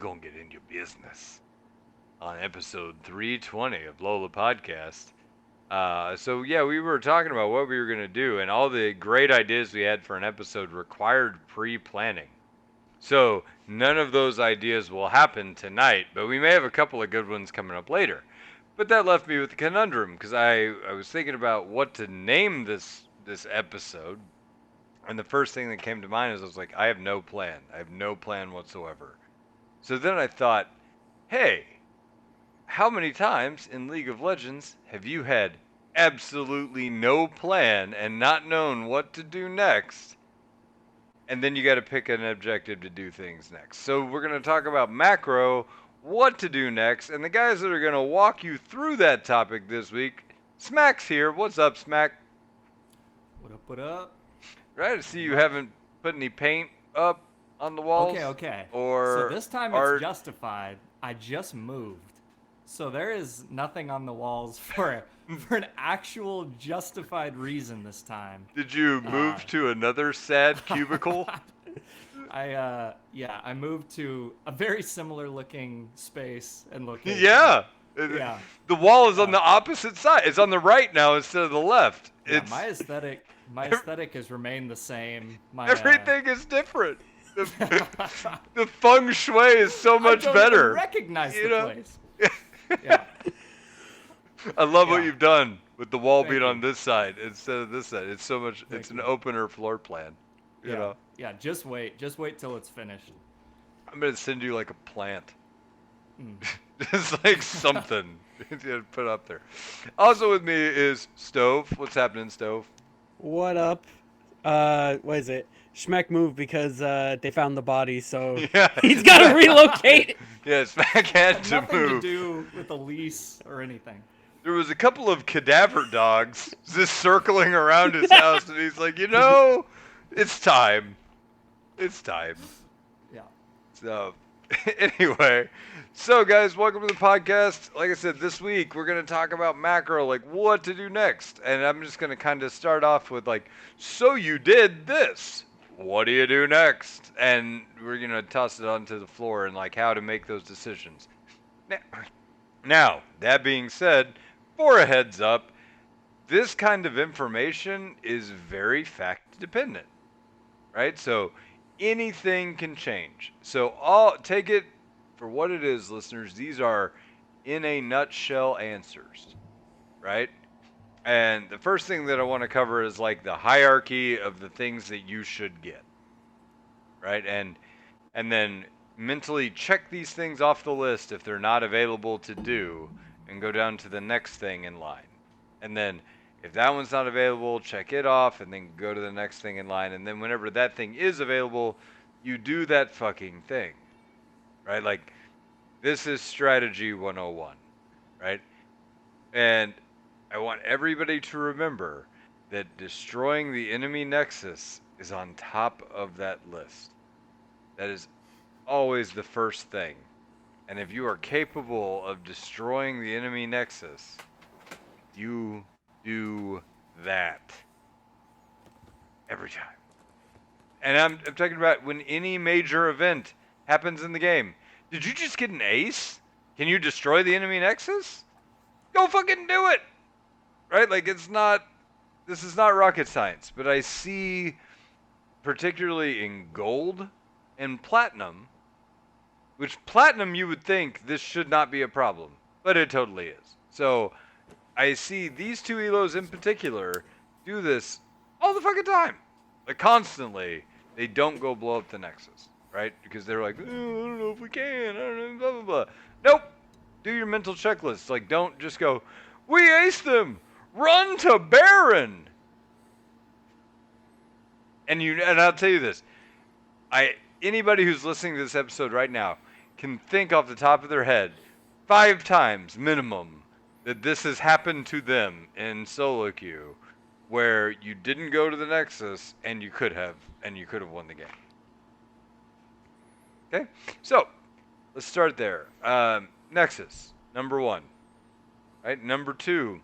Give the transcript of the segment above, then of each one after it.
gonna get into business on episode 320 of LOLA Podcast. So yeah, we were talking about what we were gonna do, and all the great ideas we had for an episode required pre-planning. So none of those ideas will happen tonight, but we may have a couple of good ones coming up later. But that left me with a conundrum because I was thinking about what to name this episode, and the first thing that came to mind is I was like, I have no plan. I have no plan whatsoever. So then I thought, hey, how many times in League of Legends have you had absolutely no plan and not known what to do next? And then you got to pick an objective to do things next. So we're going to talk about macro, what to do next, and the guys that are going to walk you through that topic this week. Smack's here. What's up, Smack? What up, what up? Right, I see Not you much. haven't put any paint up on the Okay, walls okay. So or this time it's art. justified. I just moved. So there is nothing on the walls for an actual justified reason this time. Did you Uh move to another sad cubicle? I moved to a very similar looking space and location. Yeah. Yeah. The wall is on Uh the opposite side. It's on the right now instead of the left. yeah, It's my aesthetic has remained the same. My everything is different. The feng shui is so I much don't even better. recognize You the know? place. Yeah. I love what Yeah. you've done with the wall Thank being on you. this side instead of this side. It's so much. It's Thank an you. opener floor plan. You Yeah, know. yeah. Just wait. Just wait till it's finished. I'm gonna send you like a plant. Mm. Just like something to put up there. Also with me is Stove. What's happening, Stove? What up? What is it? Schmeck moved because they found the body, so Yeah. he's got to relocate. Yeah, Smack had Had to nothing to move. do with a lease or anything. There was a couple of cadaver dogs just circling around his house, and he's like, it's time. It's time. Yeah. So, anyway, so guys, welcome to the podcast. Like I said, this week we're gonna talk about macro, like what to do next, and I'm just gonna kind of start off with like, so you did this. What do you do next? And we're gonna toss it onto the floor and like how to make those decisions. Now, that being said, for a heads up, this kind of information is very fact dependent, right? So anything can change. So all take it for what it is, listeners. These are in a nutshell answers, right? And the first thing that I want to cover is like the hierarchy of the things that you should get, right? And then mentally check these things off the list if they're not available to do and go down to the next thing in line. And then if that one's not available, check it off and then go to the next thing in line. And then whenever that thing is available, you do that fucking thing, right? Like this is strategy 101, right? And I want everybody to remember that destroying the enemy nexus is on top of that list. That is always the first thing. And if you are capable of destroying the enemy nexus, you do that every time. And I'm talking about when any major event happens in the game. Did you just get an ace? Can you destroy the enemy nexus? Go fucking do it! Right? Like this is not rocket science, but I see particularly in gold and platinum, which platinum you would think this should not be a problem, but it totally is. So I see these two elos in particular do this all the fucking time, like constantly. They don't go blow up the nexus, right? Because they're like, oh, I don't know if we can, I don't know, blah blah blah. Nope. Do your mental checklist. Like, don't just go, we aced them. Run to Baron. And I'll tell you this, anybody who's listening to this episode right now can think off the top of their head 5 times minimum that this has happened to them in solo queue where you didn't go to the Nexus and you could have won the game. Okay, so let's start there. Nexus, number 1. Right, number 2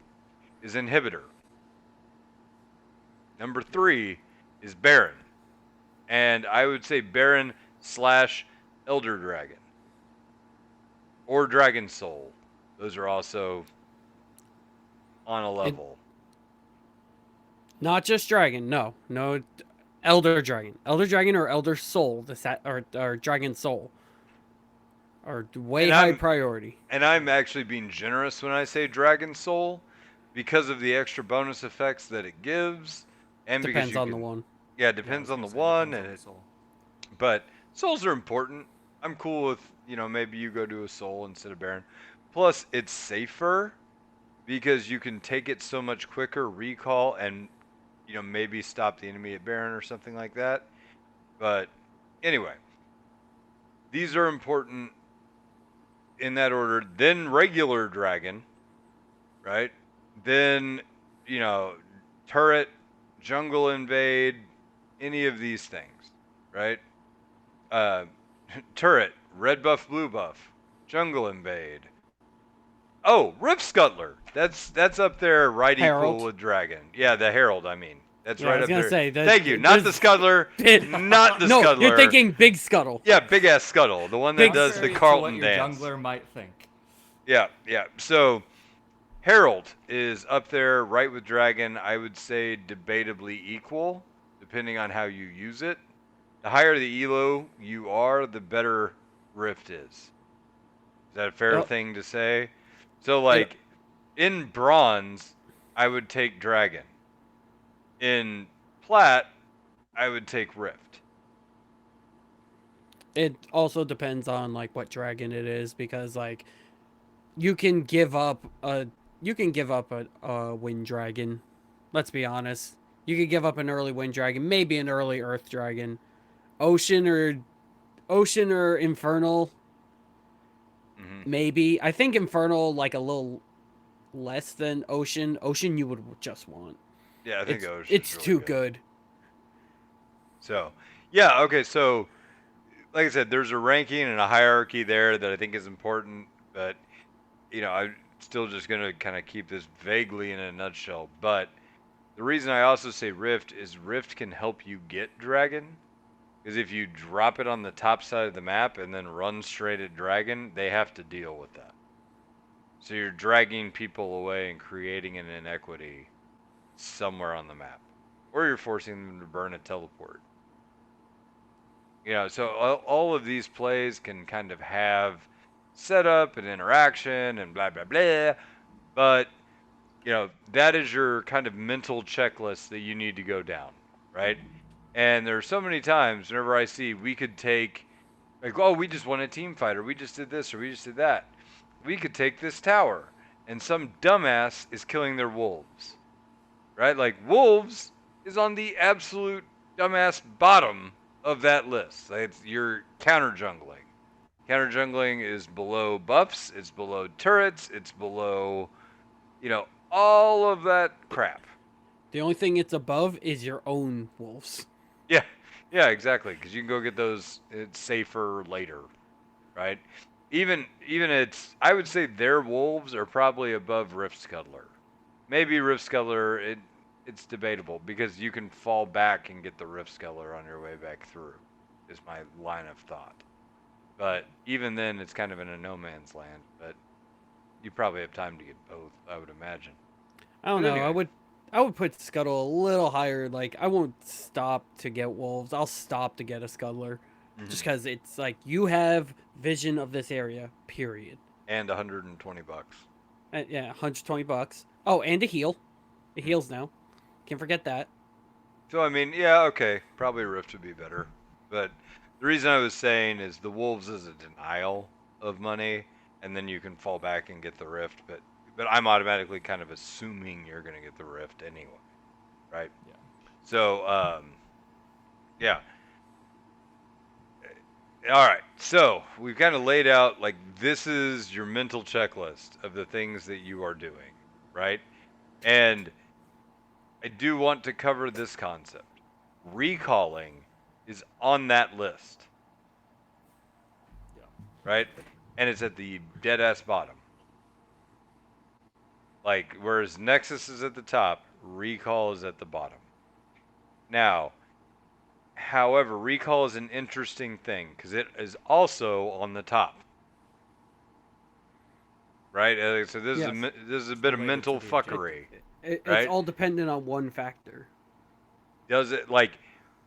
is Inhibitor. Number 3 is Baron. And I would say Baron / Elder Dragon. or Dragon Soul. Those are also on a It level. not just dragon. No, no, elder dragon or elder soul. Or dragon soul are way And high I'm priority. I'm actually being generous when I say Dragon Soul because of the extra bonus effects that it gives, and because Depends you on the can. one. Yeah, it Yeah, I depends was on gonna the say one, depends and on the it. soul. But souls are important. I'm cool with maybe you go to a soul instead of Baron. Plus, it's safer because you can take it so much quicker, recall, and maybe stop the enemy at Baron or something like that. But anyway, these are important in that order. Then regular dragon, right? Then, you know, turret, jungle invade, any of these things, right? Uh, turret, red buff, blue buff, jungle invade. Oh, Rip Scuttler. That's up there, right equal Herald. with dragon. Yeah, the Herald. I mean, that's Yeah, I right was up gonna there. say that. Thank you. Not the There's Scuttler. Not the no. You're Scuttler. thinking big scuttle. Yeah, big ass Scuttle, the one that Big. does the Contrary to what Carlton your dance. jungler might think. Yeah, yeah. So Herald is up there right with Dragon. I would say debatably equal, depending on how you use it. The higher the elo you are, the better Rift is. Is that a fair Oh, thing to say? So, it like, in Bronze, I would take Dragon. In Plat, I would take Rift. it also depends on like what dragon it is because like you can give up a wind dragon. Let's be honest. You could give up an early wind dragon, maybe an early earth dragon. Ocean or infernal, Hmm. maybe. I think infernal like a little less than ocean. Ocean you would just want. Yeah, I think Ocean's It's really too good. good. So, yeah, okay, so like I said, there's a ranking and a hierarchy there that I think is important, but I'm still just gonna kind of keep this vaguely in a nutshell. But the reason I also say Rift is Rift can help you get Dragon, because if you drop it on the top side of the map and then run straight at Dragon, they have to deal with that. So you're dragging people away and creating an inequity somewhere on the map, or you're forcing them to burn a teleport. So all of these plays can kind of have setup and interaction and blah blah blah, but that is your kind of mental checklist that you need to go down, right? And there are so many times whenever I see we could take, like, oh, we just won a team fight, or we just did this, or we just did that. We could take this tower, and some dumbass is killing their wolves, right? Like, wolves is on the absolute dumbass bottom of that list. Like, it's your counter jungling. Counter jungling is below buffs, it's below turrets, it's below, all of that crap. The only thing it's above is your own wolves. Yeah, yeah, exactly. Because you can go get those. It's safer later, right? Even I would say their wolves are probably above Rift Scuttler. Maybe Rift Scuttler. It's debatable because you can fall back and get the Rift Scuttler on your way back through. Is my line of thought. But even then, it's kind of in a no man's land. But you probably have time to get both, I would imagine. I don't But know. anyway. I would put Scuttle a little higher. Like I won't stop to get wolves. I'll stop to get a Scuttler, just Hmm. because it's like you have vision of this area. Period. And 120 bucks. Yeah, $120. Oh, and a heal. It Mm. heals now. Can't forget that. So I mean, yeah, okay, probably Rift would be better. But the reason I was saying is the Wolves is a denial of money, and then you can fall back and get the Rift. But I'm automatically kind of assuming you're gonna get the Rift anyway, right? Yeah. So yeah. All right. So we've kind of laid out like this is your mental checklist of the things that you are doing, right? And I do want to cover this concept. Recalling is on that list, Yeah. right? And it's at the dead ass bottom. Like, whereas Nexus is at the top, Recall is at the bottom. Now, however, Recall is an interesting thing because it is also on the top. right? So this is Yes. this is a bit of Related to mental the objective. fuckery, It's right? all dependent on one factor. Does it like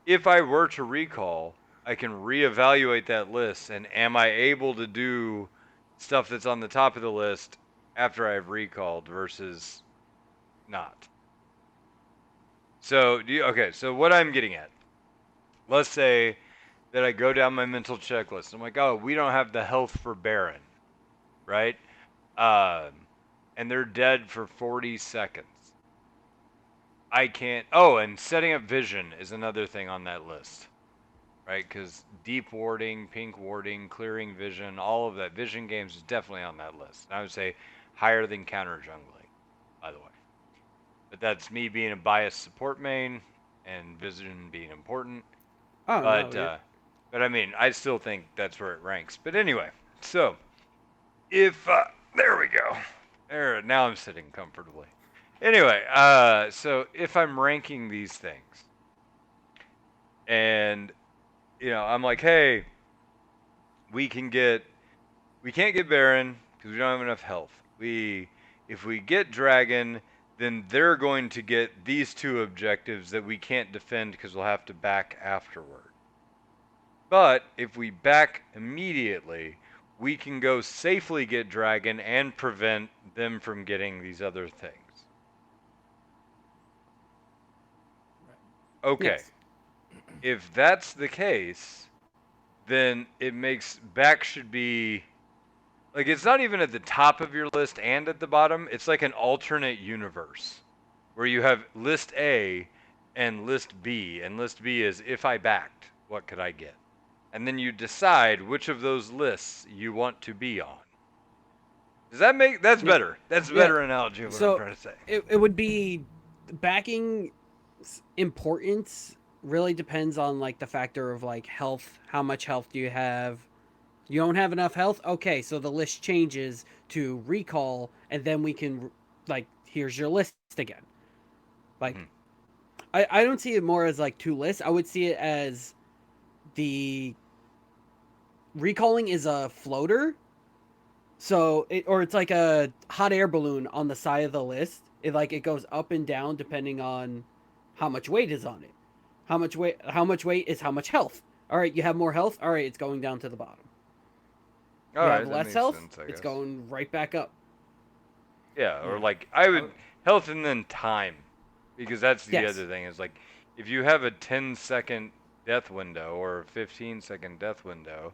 if I were to recall, I can reevaluate that list, and am I able to do stuff that's on the top of the list after I've recalled versus not? So okay, so what I'm getting at, let's say that I go down my mental checklist. I'm like, oh, we don't have the health for Baron, right? And they're dead for 40 seconds. I can't. Oh, and setting up vision is another thing on that list, right? Because deep warding, pink warding, clearing vision, all of that. Vision games is definitely on that list. I would say higher than counter jungling, by the way. But that's me being a biased support main and vision being important. Oh no, But but I mean, I still think that's where it ranks. But anyway, so if there we go. There, now I'm sitting comfortably. Anyway, so if I'm ranking these things, and I'm like, hey, we can get, we can't get Baron because we don't have enough health. If we get Dragon, then they're going to get these two objectives that we can't defend because we'll have to back afterward. But if we back immediately, we can go safely get Dragon and prevent them from getting these other things. Okay. yes. If that's the case, then it makes back should be like it's not even at the top of your list and at the bottom. It's like an alternate universe where you have list A and list B, and list B is if I backed, what could I get? And then you decide which of those lists you want to be on. Does that make that's Yeah. better? That's a Yeah. better analogy of what I'm So trying to say. it would be backing importance really depends on like the factor of like health. How much health do you have? You don't have enough health? Okay, so the list changes to recall, and then we can like here's your list again. Like Mhm. I don't see it more as like two lists. I would see it as the recalling is a floater. So or it's like a hot air balloon on the side of the list. It goes up and down depending on how much weight is on it. How much weight is how much health. All right, you have more health. All right, it's going down to the bottom. All You right, have that less makes health, sense, I it's guess. going right back up. Yeah, or Yeah. like I I would health and then time, because that's the Yes. other thing is like if you have a 10-second death window or a 15-second death window,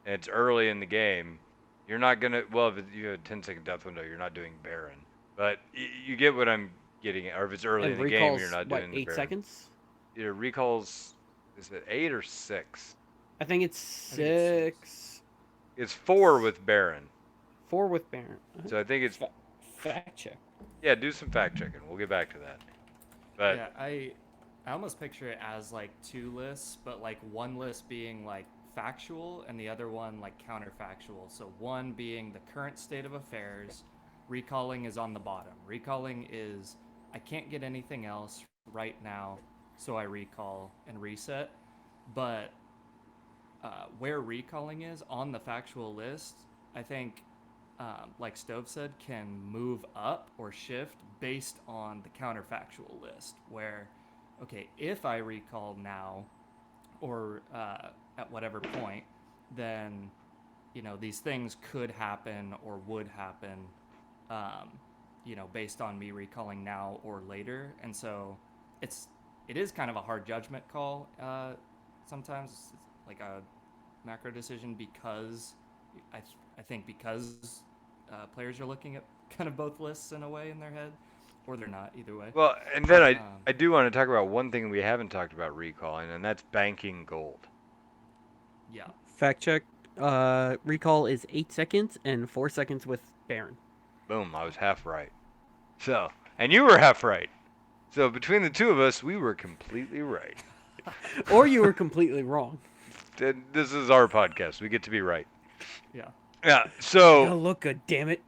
and it's early in the game, you're not gonna. Well, if you have a 10-second death window, you're not doing Baron, but you get what I'm getting at. Or if it's early in And the game, you're recalls not what, doing the 8 Baron. seconds? Your recalls is it 8 or 6? I think it's I think it's 6. It's 4 with Baron, 4 with Baron. so I think it's Fact check. yeah. Do some fact checking. We'll get back to that. But Yeah, I almost picture it as like two lists, but like one list being like factual and the other one like counterfactual. So one being the current state of affairs, recalling is on the bottom. Recalling is I can't get anything else right now, so I recall and reset. But where recalling is on the factual list, I think, like Stove said, can move up or shift based on the counterfactual list. Where, okay, if I recall now, or at whatever point, then these things could happen or would happen, um, based on me recalling now or later. And so it is kind of a hard judgment call. Sometimes it's like a macro decision because I think because players are looking at kind of both lists in a way in their head, or they're not. Either way. well, and then Um, I do want to talk about one thing we haven't talked about recalling, and that's banking gold. yeah. Fact check. Recall is 8 seconds and 4 seconds with Baron. Boom, I was half right. So, and you were half right. So between the two of us, we were completely right. Or you were completely wrong. This is our podcast. We get to be right. Yeah. Yeah. You So look good, damn it.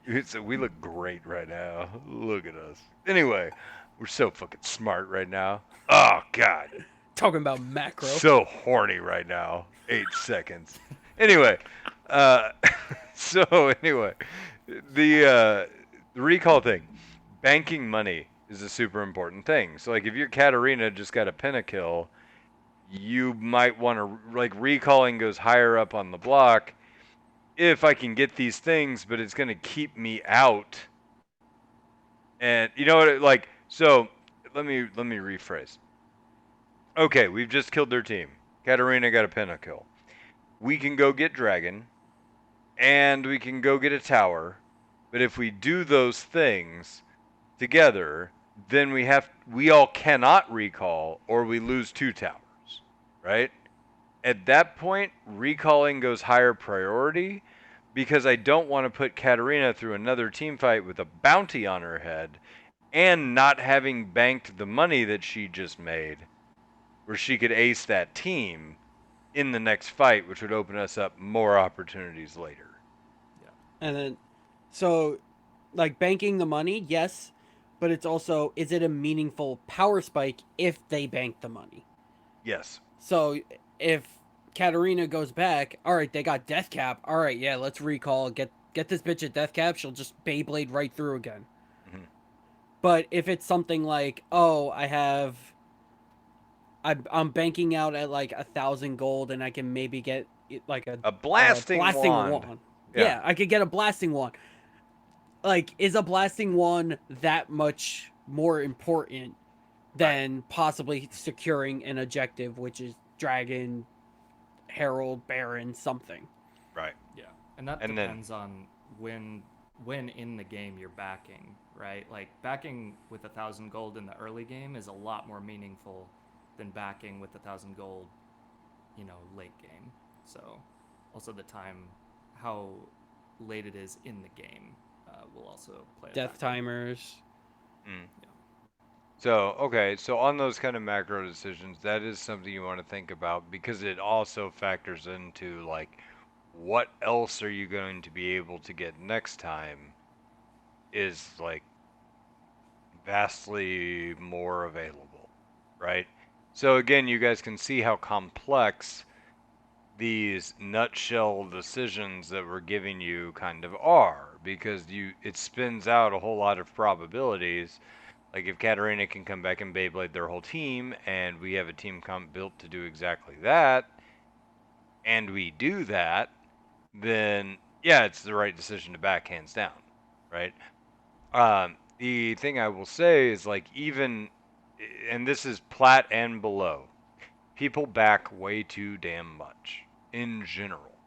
we look great right now. Look at us. Anyway, we're so fucking smart right now. Oh God. Talking about macro. So horny right now. 8 seconds. Anyway, uh, so anyway, the recall thing, banking money is a super important thing. So like if your Katarina just got a pentakill, you might want to like recalling goes higher up on the block if I can get these things, but it's going to keep me out. And you know what? Like so, let me rephrase. Okay, we've just killed their team. Katarina got a pentakill. We can go get Dragon, and we can go get a tower. But if we do those things together, then we all cannot recall, or we lose two towers, right? At that point, recalling goes higher priority because I don't want to put Katarina through another team fight with a bounty on her head and not having banked the money that she just made, where she could ace that team in the next fight, which would open us up more opportunities later. Yeah. And then, so, like banking the money, yes, but it's also, is it a meaningful power spike if they bank the money? Yes. So if Katarina goes back, all right, they got death cap. All right, yeah, let's recall. Get this bitch at death cap. She'll just Beyblade right through again. Mhm. But if it's something like, oh, I'm banking out at like 1,000 gold, and I can maybe get like A a blasting blasting wand. wand. Yeah. Yeah, I could get a blasting wand. Like, is a blasting wand that much more important Right. than possibly securing an objective, which is Dragon, Herald, Baron, something? Right. Yeah, and that And then depends on when when in the game you're backing, right? Like backing with 1,000 gold in the early game is a lot more meaningful than backing with 1,000 gold, late game. So, also the time, how late it is in the game, will also play a Death factor. timers. mm. Yeah. So, okay, so on those kind of macro decisions, that is something you want to think about because it also factors into like what else are you going to be able to get next time is like vastly more available, right? So again, you guys can see how complex these nutshell decisions that we're giving you kind of are because it spins out a whole lot of probabilities. Like if Katarina can come back and Beyblade their whole team, and we have a team comp built to do exactly that, and we do that, then yeah, it's the right decision to back hands down, right? The thing I will say is like even, and this is plat and below, people back way too damn much in general,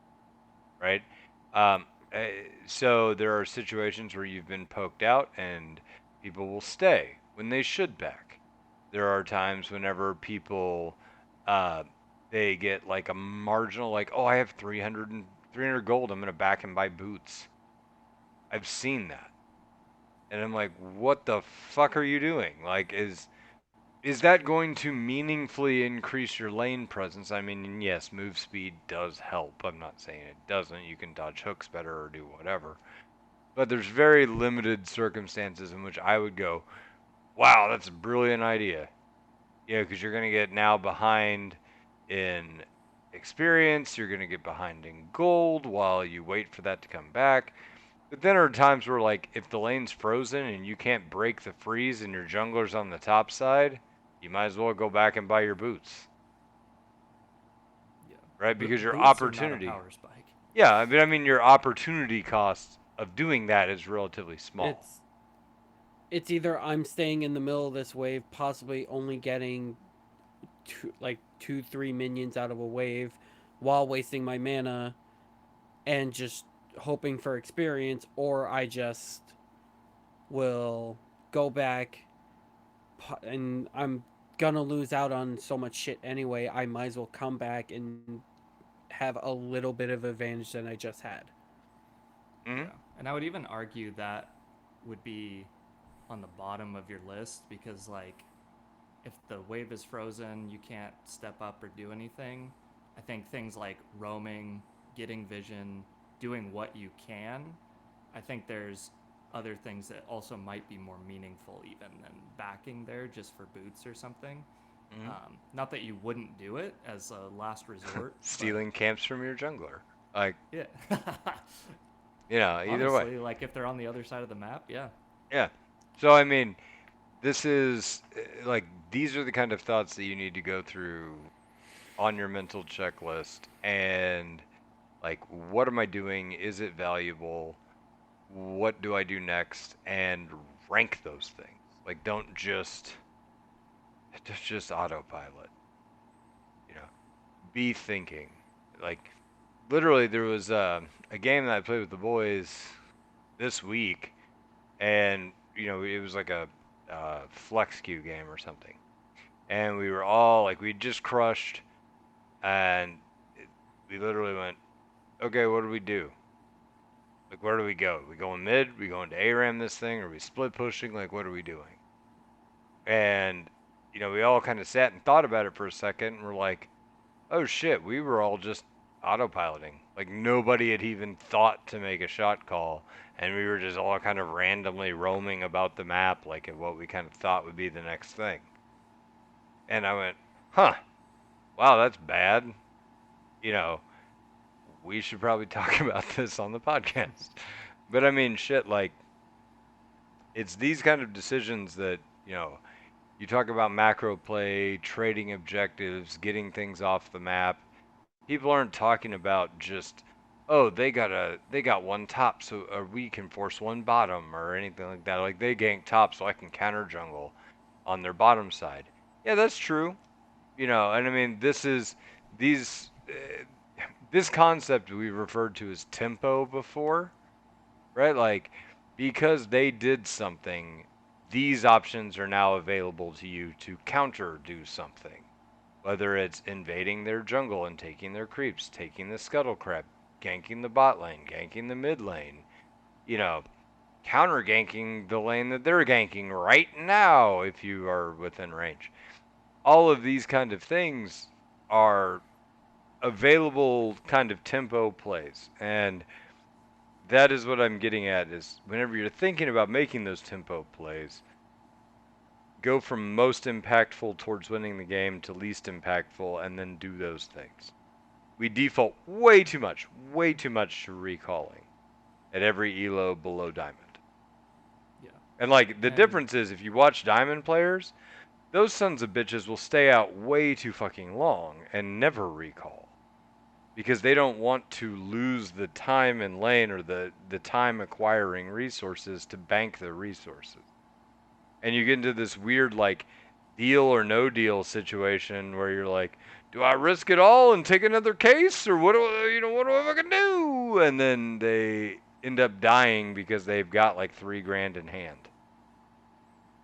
right? Um, so there are situations where you've been poked out and people will stay when they should back. There are times whenever people uh, they get like a marginal like, oh, I have 300 gold, I'm gonna back and buy boots. I've seen that, and I'm like, what the fuck are you doing? Like, is that going to meaningfully increase your lane presence? I mean, yes, move speed does help. I'm not saying it doesn't. You can dodge hooks better or do whatever. But there's very limited circumstances in which I would go, wow, that's a brilliant idea. Yeah, because you're going to get now behind in experience, you're going to get behind in gold while you wait for that to come back. But then there are times where, like, if the lane's frozen and you can't break the freeze and your jungler's on the top side, you might as well go back and buy your boots, Yeah. right? Because your Boots are not a opportunity, power spike. yeah, I mean, your opportunity cost of doing that is relatively small. It's it's either I'm staying in the middle of this wave, possibly only getting two, 3 minions out of a wave, while wasting my mana and just hoping for experience, or I just will go back and I'm gonna lose out on so much shit anyway. I might as well come back and have a little bit of advantage than I just had. Hmm. Yeah, and I would even argue that would be on the bottom of your list because, like, if the wave is frozen, you can't step up or do anything. I think things like roaming, getting vision, doing what you can, I think there's other things that also might be more meaningful even than backing there just for boots or something. Hmm. Not that you wouldn't do it as a last resort, but Stealing camps from your jungler. Like, yeah. Either way. Honestly, like if they're on the other side of the map, yeah. Yeah. So I mean, this is like these are the kind of thoughts that you need to go through on your mental checklist and like what am I doing? Is it valuable? What do I do next? And rank those things. Like don't just autopilot, you know. Be thinking. Like literally there was a game that I played with the boys this week and it was like a flex queue game or something. And we were all like we just crushed and we literally went, okay, what do we do? Like, where do we go? We going mid? We going to ARAM this thing? Are we split pushing? Like, what are we doing? And, we all kind of sat and thought about it for a second and we're like, oh shit, we were all just autopiloting. Like, nobody had even thought to make a shot call. And we were just all kind of randomly roaming about the map, like, at what we kind of thought would be the next thing. And I went, huh, wow, that's bad. You know, we should probably talk about this on the podcast. But I mean, shit, like, it's these kind of decisions that, you talk about macro play, trading objectives, getting things off the map. People aren't talking about just, oh, they got one top, so we can force one bottom or anything like that. Like they gank top, so I can counter jungle on their bottom side. Yeah, that's true. And I mean, these this concept we referred to as tempo before, right? Like, because they did something, these options are now available to you to counter do something. Whether it's invading their jungle and taking their creeps, taking the scuttle crab, ganking the bot lane, ganking the mid lane, you know, counter ganking the lane that they're ganking right now if you are within range. All of these kind of things are available kind of tempo plays. And that is what I'm getting at is whenever you're thinking about making those tempo plays, go from most impactful towards winning the game to least impactful and then do those things. We default way too much to recalling at every elo below diamond. Yeah. And like the And difference is if you watch diamond players, those sons of bitches will stay out way too fucking long and never recall. Because they don't want to lose the time in lane or the time acquiring resources to bank their resources. And you get into this weird like deal or no deal situation where you're like, do I risk it all and take another case or what do I fucking do? And then they end up dying because they've got like 3 grand in hand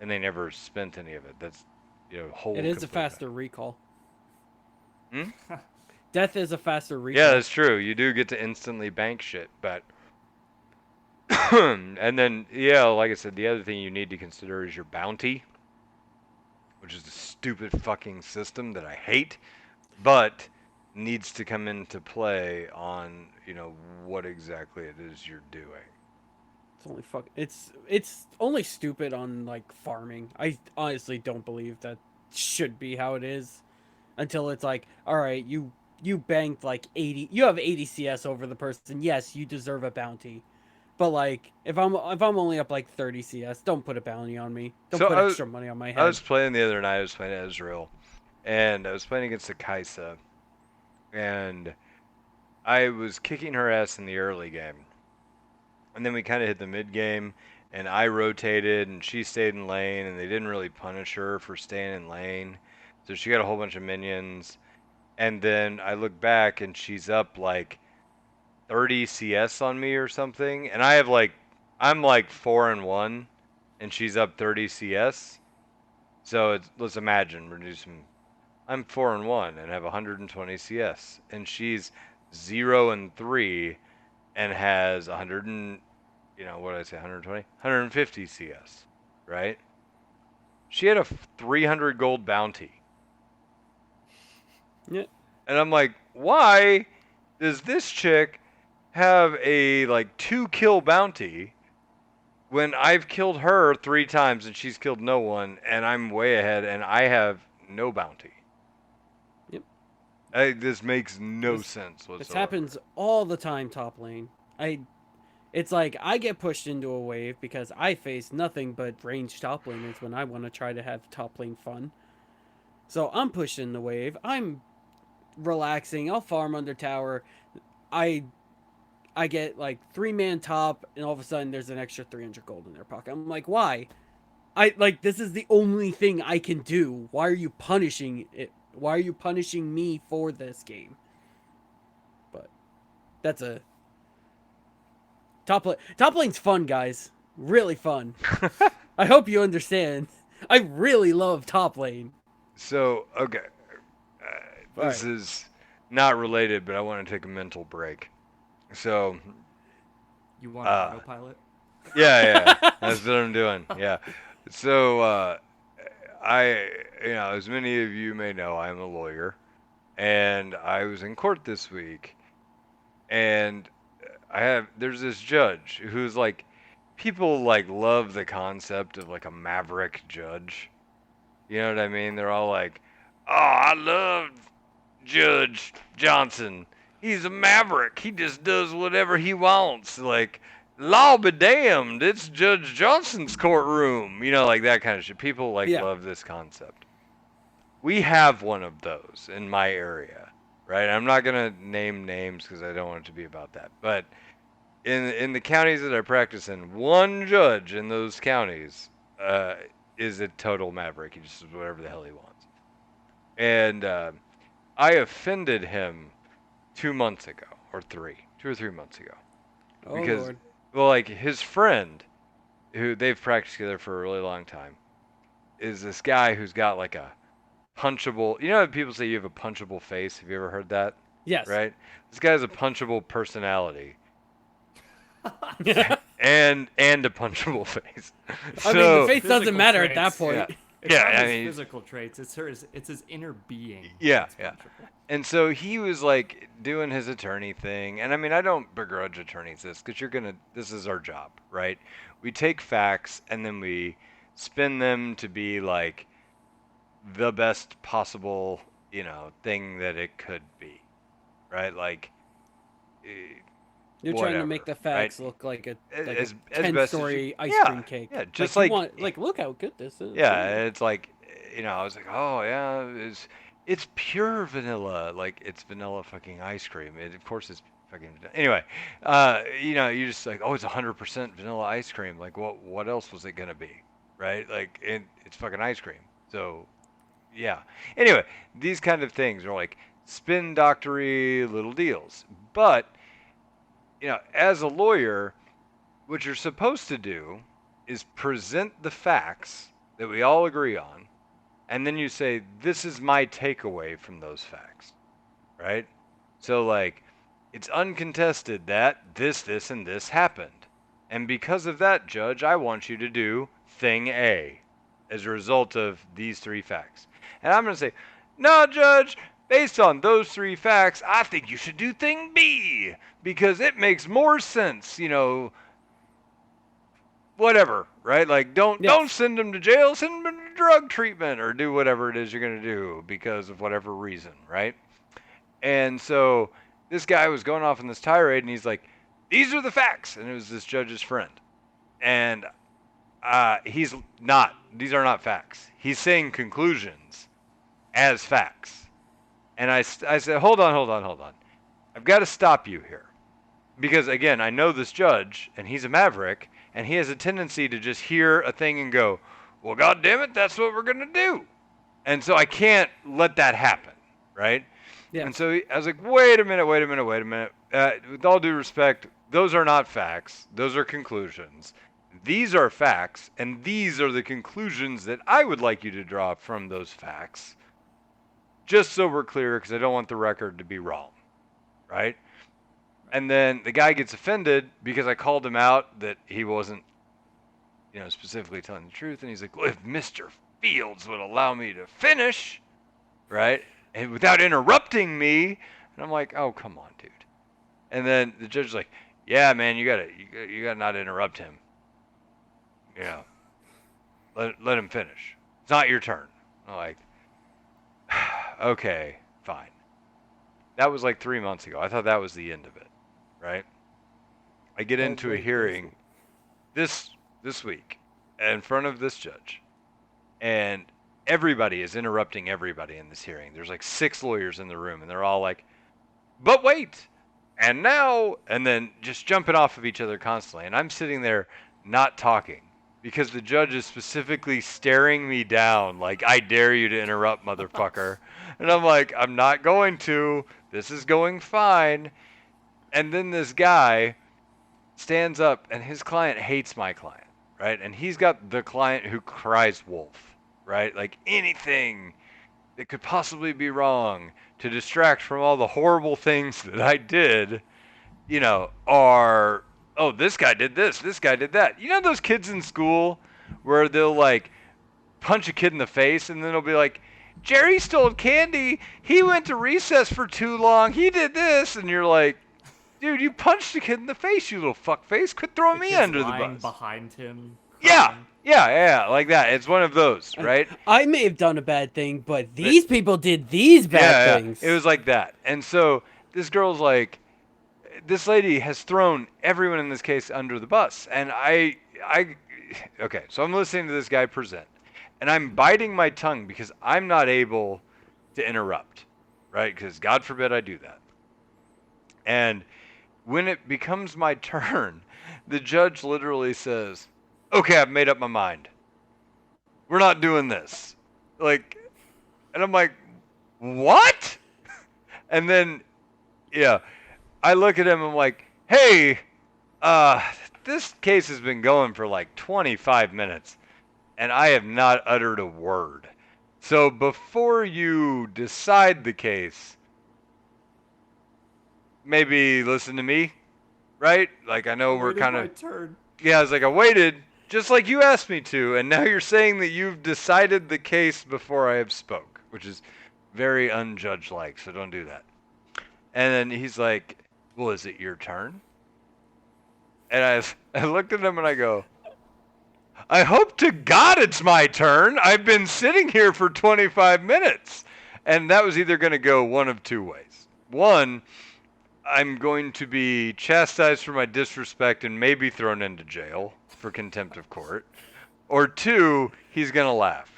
and they never spent any of it. That's It whole is a complete. faster recall. Hmm? Death is a faster recall. Yeah, that's true. You do get to instantly bank shit, but and then like I said, the other thing you need to consider is your bounty, which is a stupid fucking system that I hate, but needs to come into play on what exactly it is you're doing. It's only it's only stupid on like farming. I honestly don't believe that should be how it is until it's like, all right, you banked like 80, you have 80 CS over the person. Yes, you deserve a bounty. But like if I'm only up like 30 CS, don't put a bounty on me. Don't So put extra money on my I head. was playing the other night. I was playing Ezreal, and I was playing against the Kaisa, and I was kicking her ass in the early game, and then we kind of hit the mid game, and I rotated, and she stayed in lane, and they didn't really punish her for staying in lane, so she got a whole bunch of minions, and then I look back, and she's up like 30 CS on me or something, and I'm like 4-1, and she's up 30 CS. So let's imagine we're doing some. I'm 4-1 and have 120 CS, and she's 0-3 and has 100 and what did I say 120 150 CS, right? She had a 300 gold bounty, Yeah. and I'm like, why does this chick have a like 2 kill bounty when I've killed her 3 times and she's killed no one, and I'm way ahead and I have no bounty? Yep. This makes no This sense this whatsoever. happens all the time top lane. I It's like I get pushed into a wave because I face nothing but ranged top laners when I want to try to have top lane fun. So I'm pushed in the wave. I'm relaxing. I'll farm under tower. I I get like 3-man top, and all of a sudden there's an extra 300 gold in their pocket. I'm like, why? I like this is the only thing I can do. Why are you punishing it? Why are you punishing me for this game? But that's a top lane. Top lane's fun, guys. Really fun. I hope you understand. I really love top lane. So, okay, All this right. is not related, but I want to take a mental break. So, You want to uh, autopilot? yeah, that's what I'm doing. Yeah. So, I, as many of you may know, I'm a lawyer, and I was in court this week, and there's this judge who's like, people like love the concept of like a maverick judge. You know what I mean? They're all like, oh, I love Judge Johnson. He's a maverick. He just does whatever he wants. Like, law be damned, it's Judge Johnson's courtroom. Like that kind of shit. People like Yeah. love this concept. We have one of those in my area, right? I'm not gonna name names because I don't want it to be about that. But in the counties that I practice in, one judge in those counties uh, is a total maverick. He just does whatever the hell he wants. And I offended him 2 months ago, or 2 or 3 months ago, Oh because, lord. well, like his friend, who they've practiced together for a really long time, is this guy who's got like a punchable. You know how people say you have a punchable face? Have you ever heard that? Yes. Right? This guy has a punchable personality I and a punchable face. mean, the So face doesn't Physical matter at that traits. yeah, point. It's yeah. not I his mean, physical traits. It's his inner being. yeah, That's yeah. punchable. And so he was like doing his attorney thing. And I mean, I don't begrudge attorneys this because this is our job, right? We take facts and then we spin them to be like the best possible, thing that it could be, right? Like, eh, You're trying to make whatever, the right? facts look like a As best as you, 10-story ice yeah, cream cake. yeah. Just Like you like, want like look how good this is. Ooh. yeah, it's like, I was like, oh yeah, it's pure vanilla, like it's vanilla fucking ice cream. Of course, it's fucking anyway. You just like, oh, it's 100% vanilla ice cream. Like, what else was it gonna be, right? Like, it's fucking ice cream. So, yeah. Anyway, these kind of things are like spin doctory little deals. But as a lawyer, what you're supposed to do is present the facts that we all agree on, and then you say, this is my takeaway from those facts, right? So, like, it's uncontested that this, and this happened. And because of that, Judge, I want you to do thing A as a result of these three facts. And I'm going to say, no, Judge, based on those three facts, I think you should do thing B because it makes more sense, whatever, right? Like don't Yes. send them to jail, send them to drug treatment or do whatever it is you're going to do because of whatever reason, right? And so this guy was going off in this tirade and he's like, "These are the facts." And it was this judge's friend. And he's not these are not facts. He's saying conclusions as facts. And I said, "Hold on, hold on, hold on. I've got to stop you here." Because again, I know this judge, and he's a maverick, and he has a tendency to just hear a thing and go, "Well, God damn it, that's what we're gonna do," and so I can't let that happen, right? And Yes. so I was like, "Wait a minute, wait a minute, wait a minute. With all due respect, those are not facts; those are conclusions. These are facts, and these are the conclusions that I would like you to draw from those facts, just so we're clear, because I don't want the record to be wrong, right?" Right. And then the guy gets offended because I called him out that he wasn't, specifically telling the truth. And he's like, well, if Mr. Fields would allow me to finish, right, and without interrupting me. And I'm like, oh, come on, dude. And then the judge is like, yeah, man, you gotta not interrupt him. You know, let him finish. It's not your turn. I'm like, okay, fine. That was like 3 months ago. I thought that was the end of it, right? I get Oh, into a wait, there's- hearing this week in front of this judge, and everybody is interrupting everybody in this hearing. There's like 6 lawyers in the room, and they're all like, "But wait, and now," and then just jumping off of each other constantly. And I'm sitting there not talking because the judge is specifically staring me down like, "I dare you to interrupt, motherfucker." And I'm like, "I'm not going to. This is going fine." And then this guy stands up, and his client hates my client, right? And he's got the client who cries wolf, right? Like anything that could possibly be wrong to distract from all the horrible things that I did, are, oh, this guy did this guy did that. You know those kids in school where they'll like punch a kid in the face and then they'll be like, Jerry stole candy. He went to recess for too long. He did this. And you're like, dude, you punched a kid in the face, you little fuckface. Quit throwing The me kid's under the lying bus. behind him, Yeah, crying. yeah, like that. It's one of those, right? I may have done a bad thing, but But- these people did these bad things. It was like that. And so this girl's like, this lady has thrown everyone in this case under the bus. And okay, so I'm listening to this guy present, and I'm biting my tongue because I'm not able to interrupt, right? Because God forbid I do that. And when it becomes my turn, the judge literally says, okay, I've made up my mind. We're not doing this. Like, and I'm like, what? And then, yeah, I look at him and I'm like, hey, this case has been going for like 25 minutes and I have not uttered a word. So before you decide the case, maybe listen to me, right? Like, I know we're kind of, turn. yeah, I was like, I waited just like you asked me to, and now you're saying that you've decided the case before I have spoke, which is very unjudge-like, so don't do that. And then he's like, well, is it your turn? And I looked at him and I go, I hope to God it's my turn. I've been sitting here for 25 minutes. And that was either going to go one of two ways. One, I'm going to be chastised for my disrespect and maybe thrown into jail for contempt of court. Or two, he's going to laugh.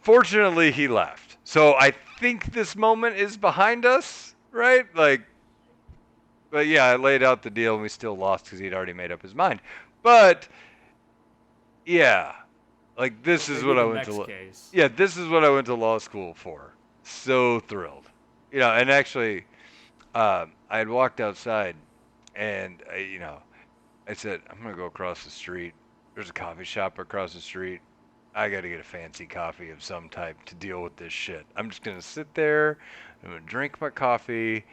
Fortunately, he laughed. So I think this moment is behind us, right? Like, but yeah, I laid out the deal and we still lost because he'd already made up his mind. But yeah, like this is Maybe what I the went to. next case. Yeah, this is what I went to law school for. So thrilled, and actually, I had walked outside, and I said I'm gonna go across the street. There's a coffee shop across the street. I got to get a fancy coffee of some type to deal with this shit. I'm just gonna sit there. I'm gonna drink my coffee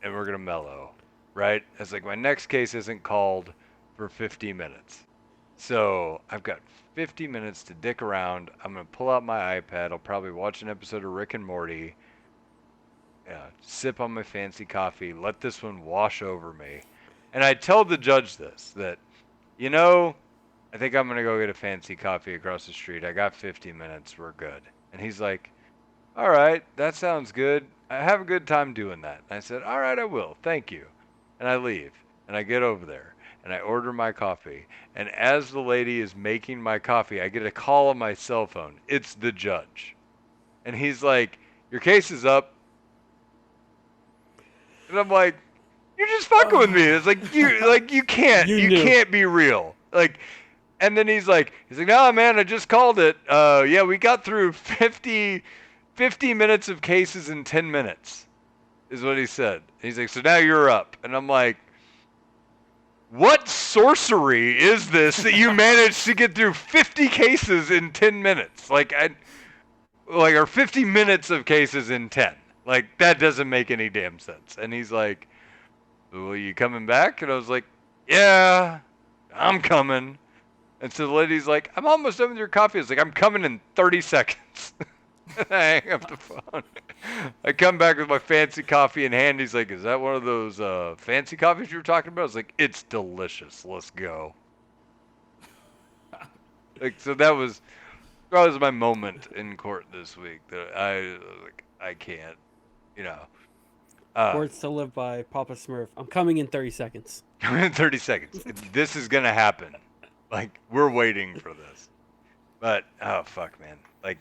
and we're gonna mellow, right? It's like my next case isn't called for 50 minutes, so I've got 50 minutes to dick around. I'm gonna pull out my iPad. I'll probably watch an episode of Rick and Morty. Sip on my fancy coffee. Let this one wash over me, and I tell the judge this that, I think I'm gonna go get a fancy coffee across the street. I got 50 minutes. We're good. And he's like, all right, that sounds good. I have a good time doing that. And I said, all right, I will. Thank you. And I leave. And I get over there. And I order my coffee. And as the lady is making my coffee, I get a call on my cell phone. It's the judge. And he's like, your case is up. And I'm like, you're just fucking with me. It's like, you can't. You You knew. can't be real. Like, and then he's like, no, man, I just called it. Yeah, we got through 50 minutes of cases in 10 minutes, is what he said. He's like, so now you're up. And I'm like, what sorcery is this that you managed to get through 50 cases in 10 minutes? Or 50 minutes of cases in 10. Like, that doesn't make any damn sense. And he's like, well, you coming back? And I was like, yeah, I'm coming. And so the lady's like, I'm almost done with your coffee. I was like, I'm coming in 30 seconds. I hang up the phone. I come back with my fancy coffee in hand. He's like, is that one of those fancy coffees you were talking about? I was like, it's delicious. Let's go. So that was my moment in court this week. That I was like, I can't, Words to live by, Papa Smurf. I'm coming in 30 seconds. in 30 seconds. This is gonna happen. Like we're waiting for this. But oh fuck, man. Like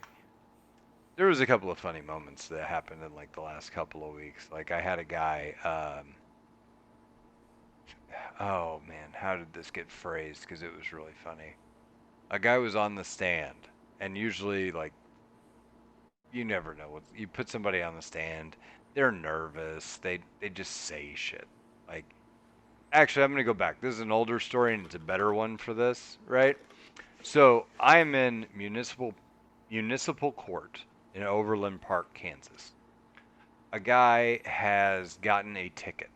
there was a couple of funny moments that happened in like the last couple of weeks. Like I had a guy. Oh man, how did this get phrased? Because it was really funny. A guy was on the stand, and usually like you never know what you put somebody on the stand. They're nervous. They just say shit. Like actually, I'm gonna go back. This is an older story, and it's a better one for this, right? So I'm in municipal court in Overland Park, Kansas. A guy has gotten a ticket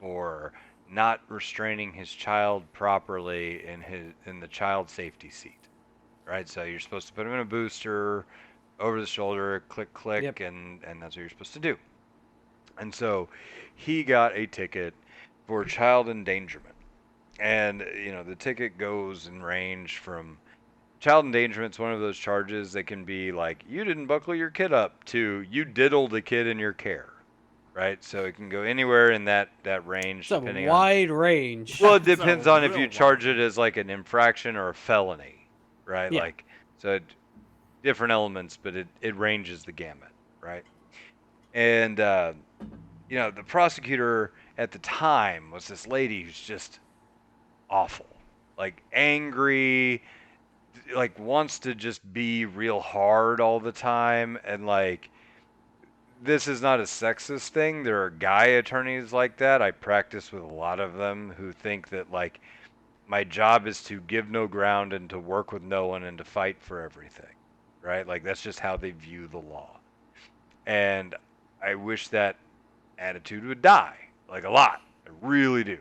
for not restraining his child properly in the child safety seat. Right? So you're supposed to put him in a booster, over the shoulder, click Yep. click, and that's what you're supposed to do. And so he got a ticket for child endangerment. And the ticket goes in range from child endangerment's one of those charges that can be like you didn't buckle your kid up to you diddled a kid in your care, right? So it can go anywhere in that range It's a depending on. wide range. Well, it That's depends a on if you real charge wide it as like an infraction or a felony, right? Yeah. Like so different elements, but it ranges the gamut, right? And the prosecutor at the time was this lady who's just awful, like angry, like wants to just be real hard all the time, and like this is not a sexist thing. There are guy attorneys like that. I practice with a lot of them who think that like my job is to give no ground and to work with no one and to fight for everything, right? Like that's just how they view the law. And I wish that attitude would die, like a lot. I really do.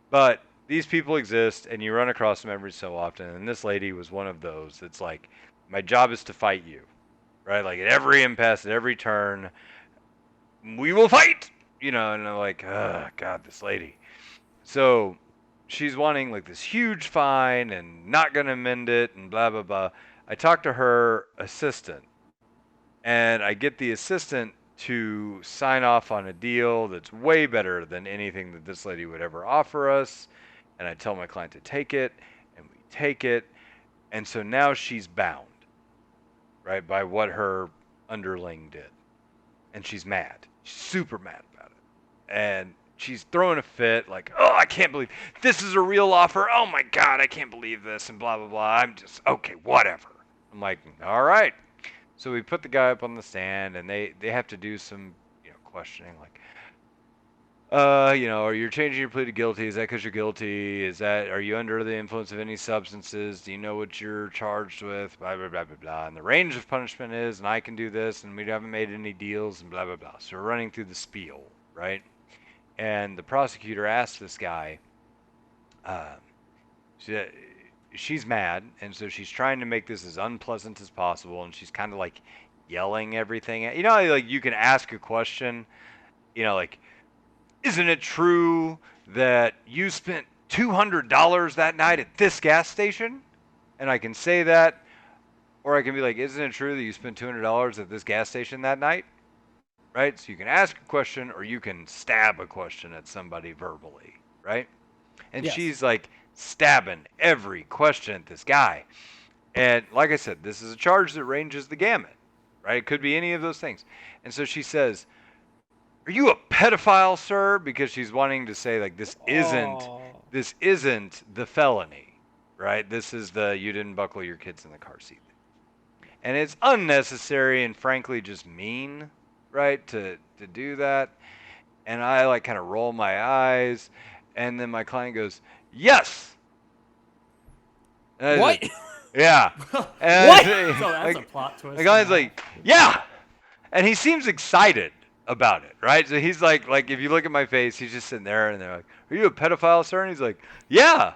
But these people exist, and you run across them every so often. And this lady was one of those. It's like, my job is to fight you, right? Like at every impasse, at every turn, we will fight, And I'm like, oh, God, this lady. So she's wanting like this huge fine and not going to amend it and blah, blah, blah. I talked to her assistant, and I get the assistant to sign off on a deal that's way better than anything that this lady would ever offer us. And I tell my client to take it, and we take it. And so now she's bound, right, by what her underling did. And she's mad. She's super mad about it. And she's throwing a fit, like, oh, I can't believe this is a real offer. Oh my God, I can't believe this, and blah, blah, blah. I'm just, okay, whatever. I'm like, all right. So we put the guy up on the stand, and they have to do some questioning, like, are you changing your plea to guilty? Is that because you're guilty? Are you under the influence of any substances? Do you know what you're charged with? Blah blah blah blah blah. And the range of punishment is, and I can do this, and we haven't made any deals, and blah blah blah. So we're running through the spiel, right? And the prosecutor asked this guy, uh, she, she's mad, and so she's trying to make this as unpleasant as possible, and she's kind of like yelling everything. Like you can ask a question, like, isn't it true that you spent $200 that night at this gas station? And I can say that, or I can be like, isn't it true that you spent $200 at this gas station that night? Right? So you can ask a question, or you can stab a question at somebody verbally, right? And Yes. she's like stabbing every question at this guy. And like I said, this is a charge that ranges the gamut, right? It could be any of those things. And so she says, are you a pedophile, sir? Because she's wanting to say like this isn't the felony, right? This is the you didn't buckle your kids in the car seat. And it's unnecessary and frankly just mean, right? To do that. And I like kind of roll my eyes, and then my client goes, "Yes." And What? yeah. And What? So that's a like, plot twist. the guy's in like, "Yeah." And he seems excited about it, right? So he's like if you look at my face, he's just sitting there, and they're like, "Are you a pedophile, sir?" And he's like, "Yeah,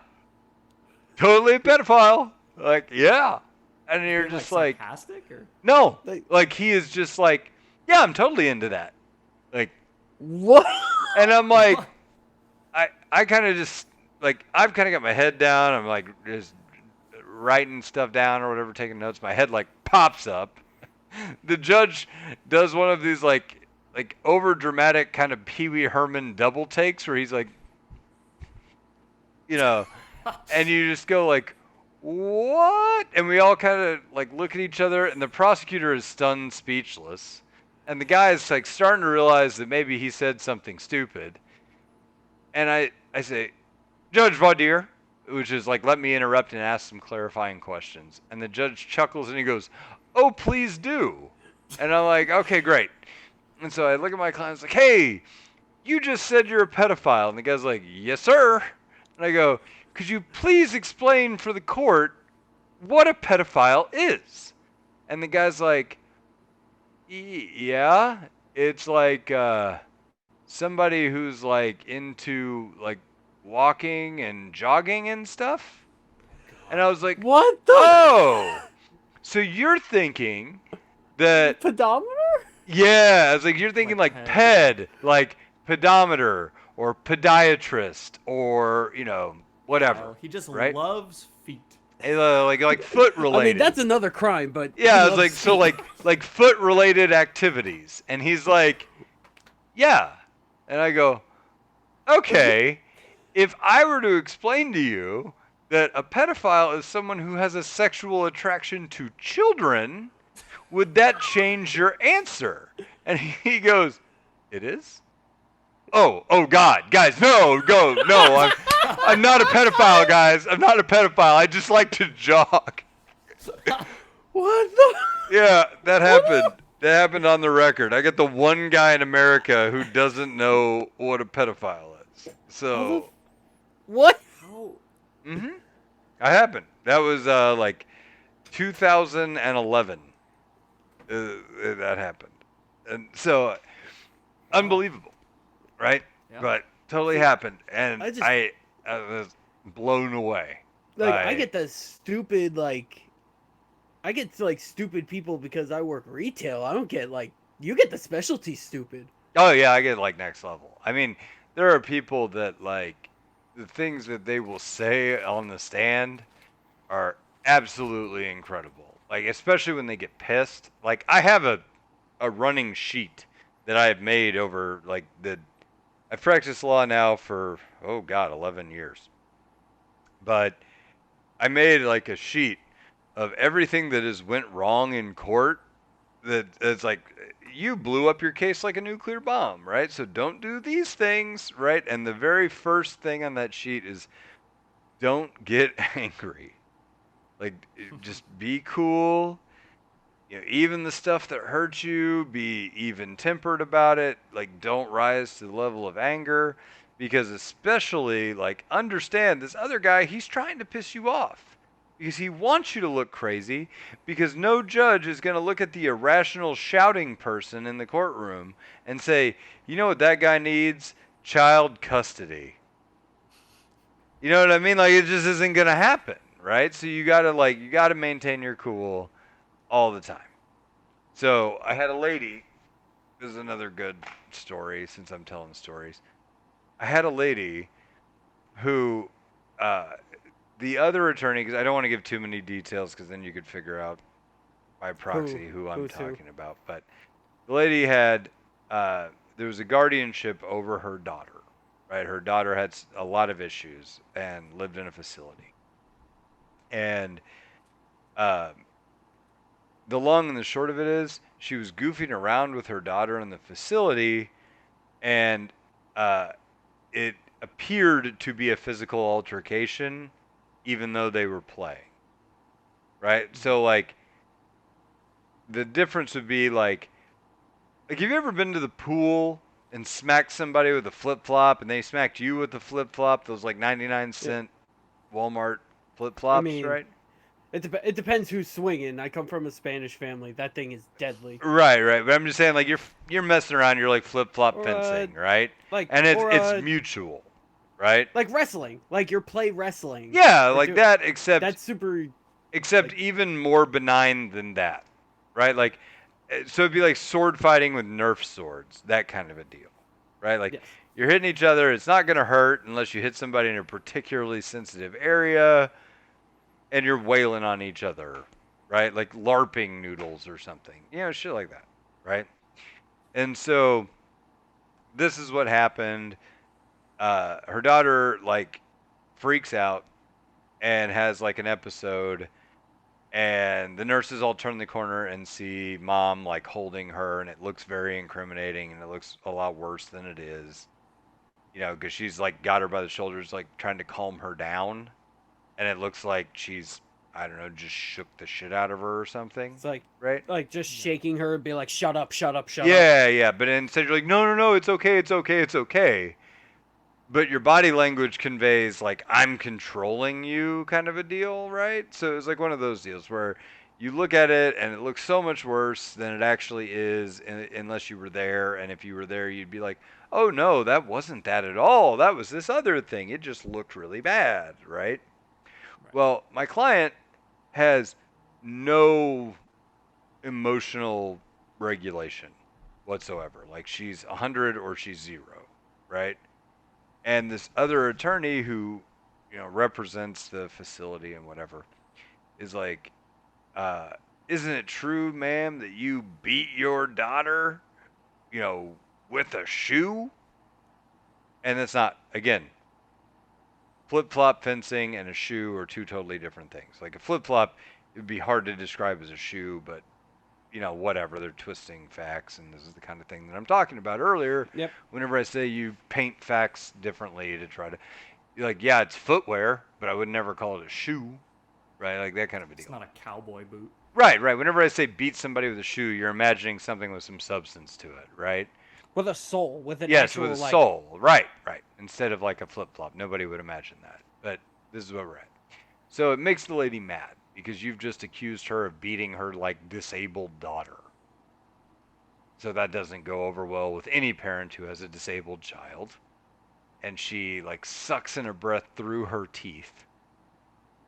totally a pedophile." Like, yeah. And you're being, just like like, sarcastic or no, Like- like he is just like, yeah, I'm totally into that. Like, What? and I'm like, I kind of just like I've kind of got my head down. I'm like just writing stuff down or whatever, taking notes. My head like pops up. The judge does one of these like over dramatic kind of Pee Wee Herman double takes where he's like, you know, and you just go like, what? And we all kind of like look at each other, and the prosecutor is stunned, speechless, and the guy is like starting to realize that maybe he said something stupid. And I say, Judge Vaudier, which is like, let me interrupt and ask some clarifying questions. And the judge chuckles and he goes, oh, please do. And I'm like, okay, great. And so I look at my client, it's like, hey, you just said you're a pedophile. And the guy's like, yes, sir. And I go, could you please explain for the court what a pedophile is? And the guy's like, yeah, it's like somebody who's like into like walking and jogging and stuff. And I was like, What the oh, so you're thinking that, pedometer? yeah, I was like, you're thinking Like like ped, ped, like pedometer or podiatrist or, whatever, Oh, he just right? loves feet. Like foot I related. mean, that's another crime, but Yeah, he I was loves like, so feet. like foot related activities. And he's like, yeah. And I go, okay, if I were to explain to you that a pedophile is someone who has a sexual attraction to children, would that change your answer? And he goes, it is? Oh God, guys, no, no, I'm not a pedophile, guys. I'm not a pedophile. I just like to jog. What the? Yeah, that happened. That happened on the record. I get the one guy in America who doesn't know what a pedophile is. How the? So, What? How? mm-hmm. I happened. That was like 2011. That happened, and so unbelievable, right? Yeah. But totally See, happened, and I just I was blown away. like I get the stupid I get like stupid people because I work retail. I don't get like you get the specialty stupid. Oh yeah, I get like next level. I mean, there are people that like the things that they will say on the stand are absolutely incredible. Like especially when they get pissed. Like I have a running sheet that I have made over like the I've practiced law now for oh god, 11 years. But I made like a sheet of everything that has went wrong in court that it's like you blew up your case like a nuclear bomb, right? So don't do these things, right? And the very first thing on that sheet is don't get angry. Like just be cool. Even the stuff that hurts you, be even tempered about it. Like don't rise to the level of anger because especially like understand this other guy, he's trying to piss you off because he wants you to look crazy because no judge is going to look at the irrational shouting person in the courtroom and say, "You know what that guy needs? Child custody." You know what I mean? Like it just isn't going to happen, right? So you got to maintain your cool all the time. So I had a lady. This is another good story since I'm telling stories. I had a lady who, uh, the other attorney, because I don't want to give too many details, because then you could figure out by Who? proxy who I'm Who's who? talking about. But the lady had, there was a guardianship over her daughter, right? Her daughter had a lot of issues and lived in a facility. And uh, the long and the short of it is, she was goofing around with her daughter in the facility, and uh, it appeared to be a physical altercation, even though they were playing. Right? So, like, the difference would be have you ever been to the pool and smacked somebody with a flip flop, and they smacked you with the flip flop? Those like 99-cent Walmart flip I flops, mean, right? it depends who's swinging. I come from a Spanish family. That thing is deadly. Right, right. But I'm just saying, like you're messing around. You're like flip flop Or fencing, right? And or it's mutual, right? like wrestling. Like you're play wrestling. Yeah, Or like that. that's super. Except like- even more benign than that, right? Like, so it'd be like sword fighting with Nerf swords, that kind of a deal, right? Like Yes. you're hitting each other. It's not gonna hurt unless you hit somebody in a particularly sensitive area, and you're wailing on each other, right? Like LARPing noodles or something, shit like that, right? And so this is what happened. Her daughter like freaks out and has like an episode, and the nurses all turn the corner and see mom like holding her, and it looks very incriminating, and it looks a lot worse than it is, because she's like got her by the shoulders, like trying to calm her down, and it looks like she's, I don't know, just shook the shit out of her or something, It's like right? just shaking her and be like, shut up, shut up, shut up. Yeah, but instead you're like, no, no, no, it's okay, it's okay, it's okay. But your body language conveys like I'm controlling you kind of a deal, right? So it's like one of those deals where you look at it and it looks so much worse than it actually is, unless you were there. And if you were there, you'd be like, oh no, that wasn't that at all. That was this other thing. It just looked really bad, right? Well, my client has no emotional regulation whatsoever. Like she's 100 or she's 0, right? And this other attorney who, represents the facility and whatever, is like, uh, isn't it true, ma'am, that you beat your daughter, with a shoe? And it's not, again, flip flop fencing and a shoe are two totally different things. Like a flip flop, it would be hard to describe as a shoe, but whatever, they're twisting facts, and this is the kind of thing that I'm talking about earlier. Yep. Whenever I say you paint facts differently to try to, you're like, yeah, it's footwear, but I would never call it a shoe, right? Like that kind of a deal. It's not a cowboy boot. Right. Whenever I say beat somebody with a shoe, you're imagining something with some substance to it, right? With a soul, with an Yes, actual with a like. soul. Right. Instead of like a flip flop. Nobody would imagine that. But this is where we're at. So it makes the lady mad because you've just accused her of beating her like disabled daughter. So that doesn't go over well with any parent who has a disabled child. And she like sucks in her breath through her teeth.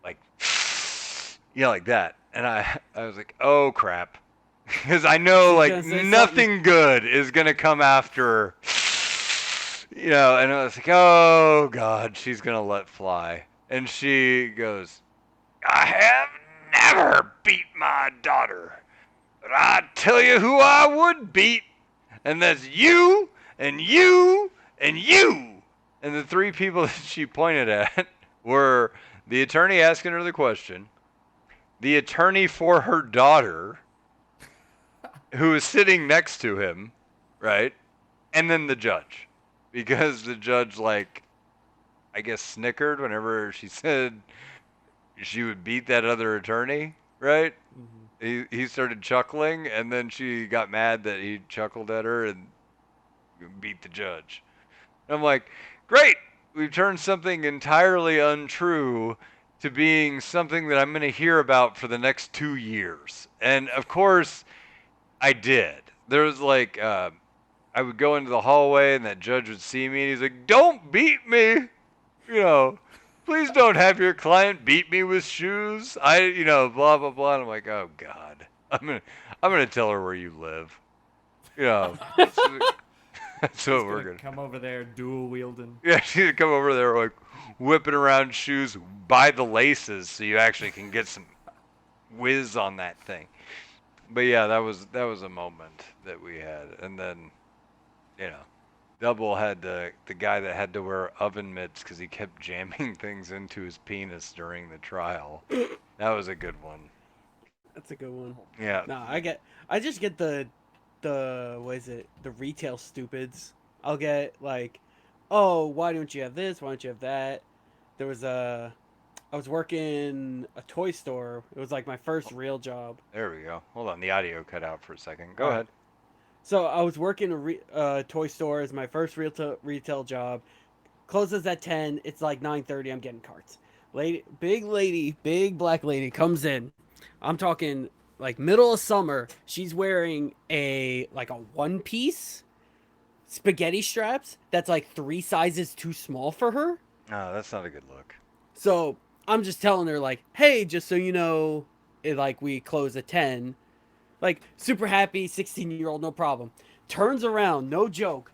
Like, like that. And I was like, oh crap. Because I know like nothing good is going to come after, and I was like, oh God, she's going to let fly. And she goes, I have never beat my daughter. But I tell you who I would beat, and that's you, and you, and you. And the 3 people that she pointed at were the attorney asking her the question, the attorney for her daughter, who was sitting next to him, right? And then the judge. Because the judge, like, I guess snickered whenever she said she would beat that other attorney, right? He started chuckling, and then she got mad that he chuckled at her and beat the judge. And I'm like, great! We've turned something entirely untrue to being something that I'm going to hear about for the next 2 years. And of course, I did. There was like, I would go into the hallway, and that judge would see me, and he's like, don't beat me! Please don't have your client beat me with shoes. Blah blah blah. And I'm like, oh God, I'm gonna tell her where you live. That's what we're gonna come over there dual wielding. Yeah, she's gonna come over there like whipping around shoes by the laces, so you actually can get some whiz on that thing. But yeah, that was a moment that we had, and then, Double had the guy that had to wear oven mitts because he kept jamming things into his penis during the trial. That was a good one. That's a good one. Yeah. No, I just get the what is it? The retail stupids. I'll get like, oh, why don't you have this? Why don't you have that? There was I was working a toy store. It was like my first real job. There we go. Hold on, the audio cut out for a second. Go ahead. So I was working a toy store as my first retail job. Closes at 10. It's like 9:30. I'm getting carts. Big black lady comes in. I'm talking like middle of summer. She's wearing a one piece spaghetti straps that's like 3 sizes too small for her. Oh, that's not a good look. So I'm just telling her like, hey, just so you know, we close at 10. Like, super happy, 16-year-old, no problem. Turns around, no joke.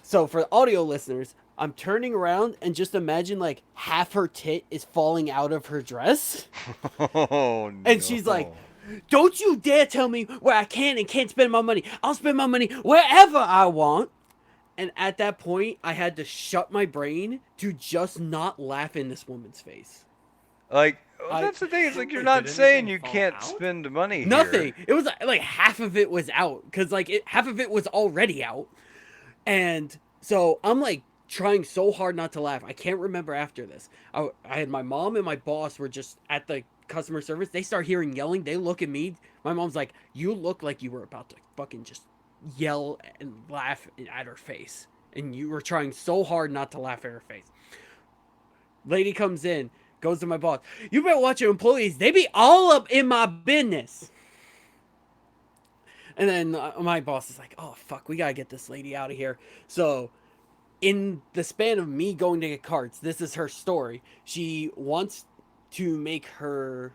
So for audio listeners, I'm turning around and just imagine like half her tit is falling out of her dress. Oh, no. And she's like, don't you dare tell me where I can and can't spend my money. I'll spend my money wherever I want. And at that point, I had to shut my brain to just not laugh in this woman's face. Like, well, I that's the thing. It's like you're Wait, did not saying anything you fall can't out? spend money nothing. here. It was like half of it was out because half of it was already out, and so I'm like trying so hard not to laugh. I can't remember after this. I had my mom and my boss were just at the customer service. They start hearing yelling. They look at me. My mom's like, "You look like you were about to fucking just yell and laugh at her face, and you were trying so hard not to laugh at her face." Lady comes in, goes to my boss. You better watch your employees. They be all up in my business. And then my boss is like, "Oh fuck, we gotta get this lady out of here." So in the span of me going to get carts, this is her story. She wants to make her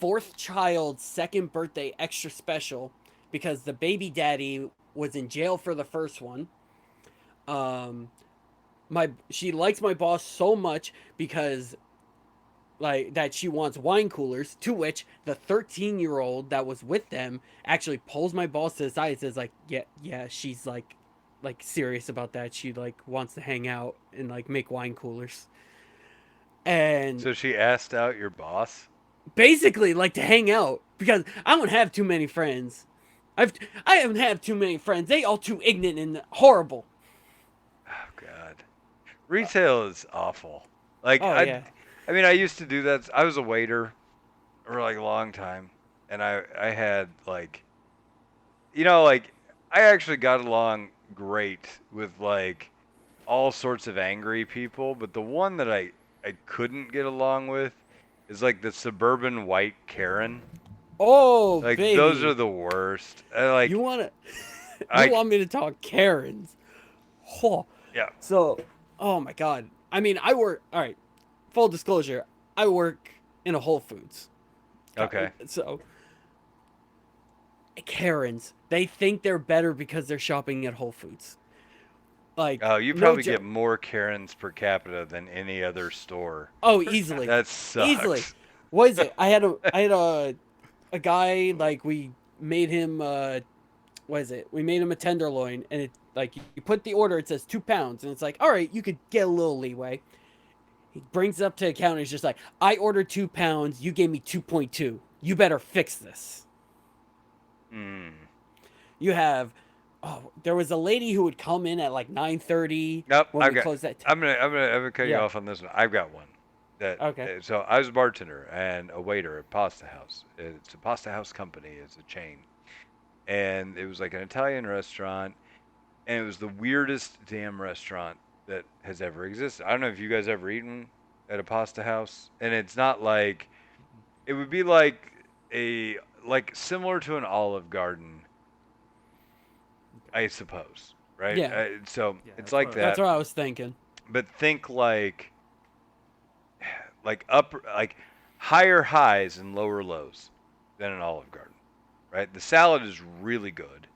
fourth child's second birthday extra special because the baby daddy was in jail for the first one. Um, she likes my boss so much because like that she wants wine coolers, to which the 13-year-old that was with them actually pulls my boss to the side and says like, yeah, she's like serious about that. She like wants to hang out and like make wine coolers. And So she asked out your boss? basically like to hang out because I don't have too many friends. I've I haven't had too many friends. They all too ignorant and horrible. Oh, God. Retail is awful. Like, Oh yeah. I mean, I used to do that. I was a waiter for like a long time. And I had like, like, I actually got along great with like all sorts of angry people, but the one that I couldn't get along with is like the suburban white Karen. Oh Like those are baby, the worst. you wanna you I want me to talk Karens? Oh, yeah. so oh my god. I mean, I work. All right, full disclosure, I work in a Whole Foods. Okay. So Karens, they think they're better because they're shopping at Whole Foods. Like Oh, you no probably get joke. more Karens per capita than any other store. Oh, Per easily, That capita. easily. sucks. What is it? I had a guy like we made him what is it? We made him a tenderloin, and it like you put the order. It says 2 pounds, and it's like, all right, you could get a little leeway. He brings it up to the counter. He's just like, I ordered 2 pounds. You gave me 2.2. You better fix this. Mm. You have, oh, there was a lady who would come in at like 9:30 Nope. when we closed that. I'm gonna cut you Yeah. off on this one. I've got one. That Okay. so I was a bartender and a waiter at Pasta House. It's a Pasta House company. It's a chain, and it was like an Italian restaurant, and it was the weirdest damn restaurant that has ever existed. I don't know if you guys ever eaten at a Pasta House, and it's not like it would be like a like similar to an Olive Garden, I suppose, right? Yeah. So Yeah, it's that's like what. That's that, what I was thinking. but think like upper like higher highs and lower lows than an Olive Garden, right? The salad is really good,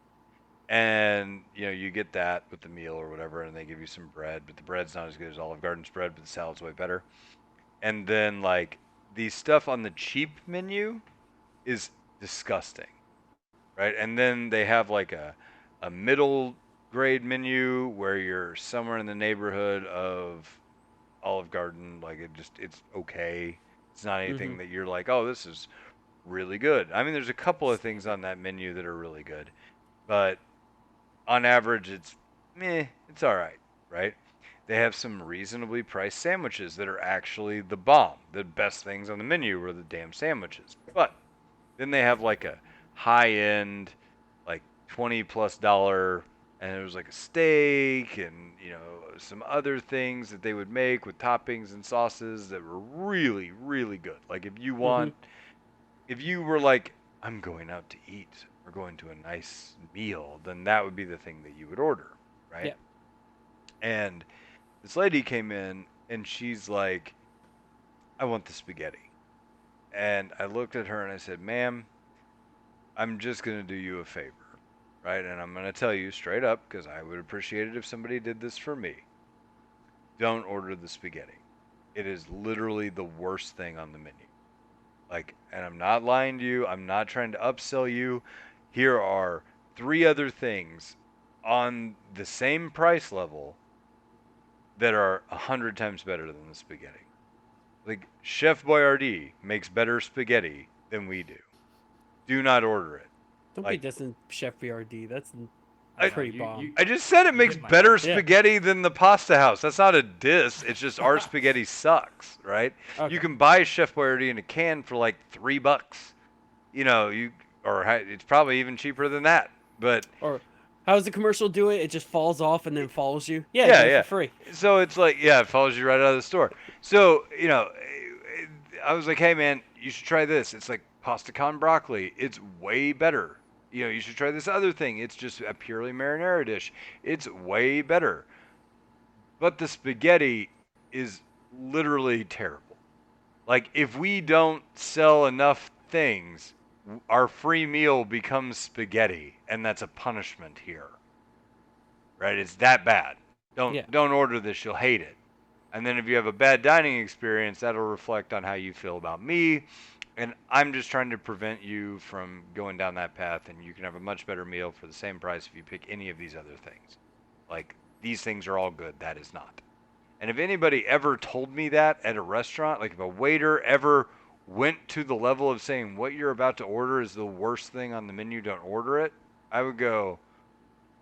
and you get that with the meal or whatever, and they give you some bread, but the bread's not as good as Olive Garden's bread, but the salad's way better. And then like the stuff on the cheap menu is disgusting, right? And then they have like a middle grade menu where you're somewhere in the neighborhood of Olive Garden. Like it's okay. It's not Mm-hmm. anything that you're like, oh, this is really good. I mean, there's a couple of things on that menu that are really good, but on average, it's meh. It's all right, right? They have some reasonably priced sandwiches that are actually the bomb. The best things on the menu are the damn sandwiches. But then they have like a high end, like $20+ and it was like a steak and some other things that they would make with toppings and sauces that were really really good. Like Mm-hmm. if you were like, I'm going out to eat or going to a nice meal, then that would be the thing that you would order, right? Yeah. And this lady came in and she's like, I want the spaghetti. And I looked at her and I said, ma'am, I'm just going to do you a favor, right? And I'm going to tell you straight up because I would appreciate it if somebody did this for me. Don't order the spaghetti. It is literally the worst thing on the menu. Like, and I'm not lying to you. I'm not trying to upsell you. Here are three other things on the same price level that are 100 times better than the spaghetti. Like Chef Boyardee makes better spaghetti than we do. Do not order it. Don't be Like dissing Chef BRD. That's I I, know pretty bomb. I just said it you makes hit my better point. Yeah. spaghetti than the pasta house. That's not a diss. It's just our spaghetti sucks, right? You Okay. can buy Chef Boyardee in a can for like $3. You know, it's probably even cheaper than that. But Or how does the commercial do it? It just falls off and then follows you. Yeah, yeah, get it for yeah. free. So it's like, yeah, it follows you right out of the store. So, I was like, hey, man, you should try this. It's like pasta con broccoli. It's way better. You know, you should try this other thing. It's just a purely marinara dish. It's way better. But the spaghetti is literally terrible. Like, if we don't sell enough things, our free meal becomes spaghetti, and that's a punishment here. Right? It's that bad. Yeah. Don't order this, you'll hate it. And then if you have a bad dining experience, that'll reflect on how you feel about me. And I'm just trying to prevent you from going down that path, and you can have a much better meal for the same price if you pick any of these other things. Like, these things are all good, that is not. And if anybody ever told me that at a restaurant, like if a waiter ever went to the level of saying what you're about to order is the worst thing on the menu, don't order it, I would go,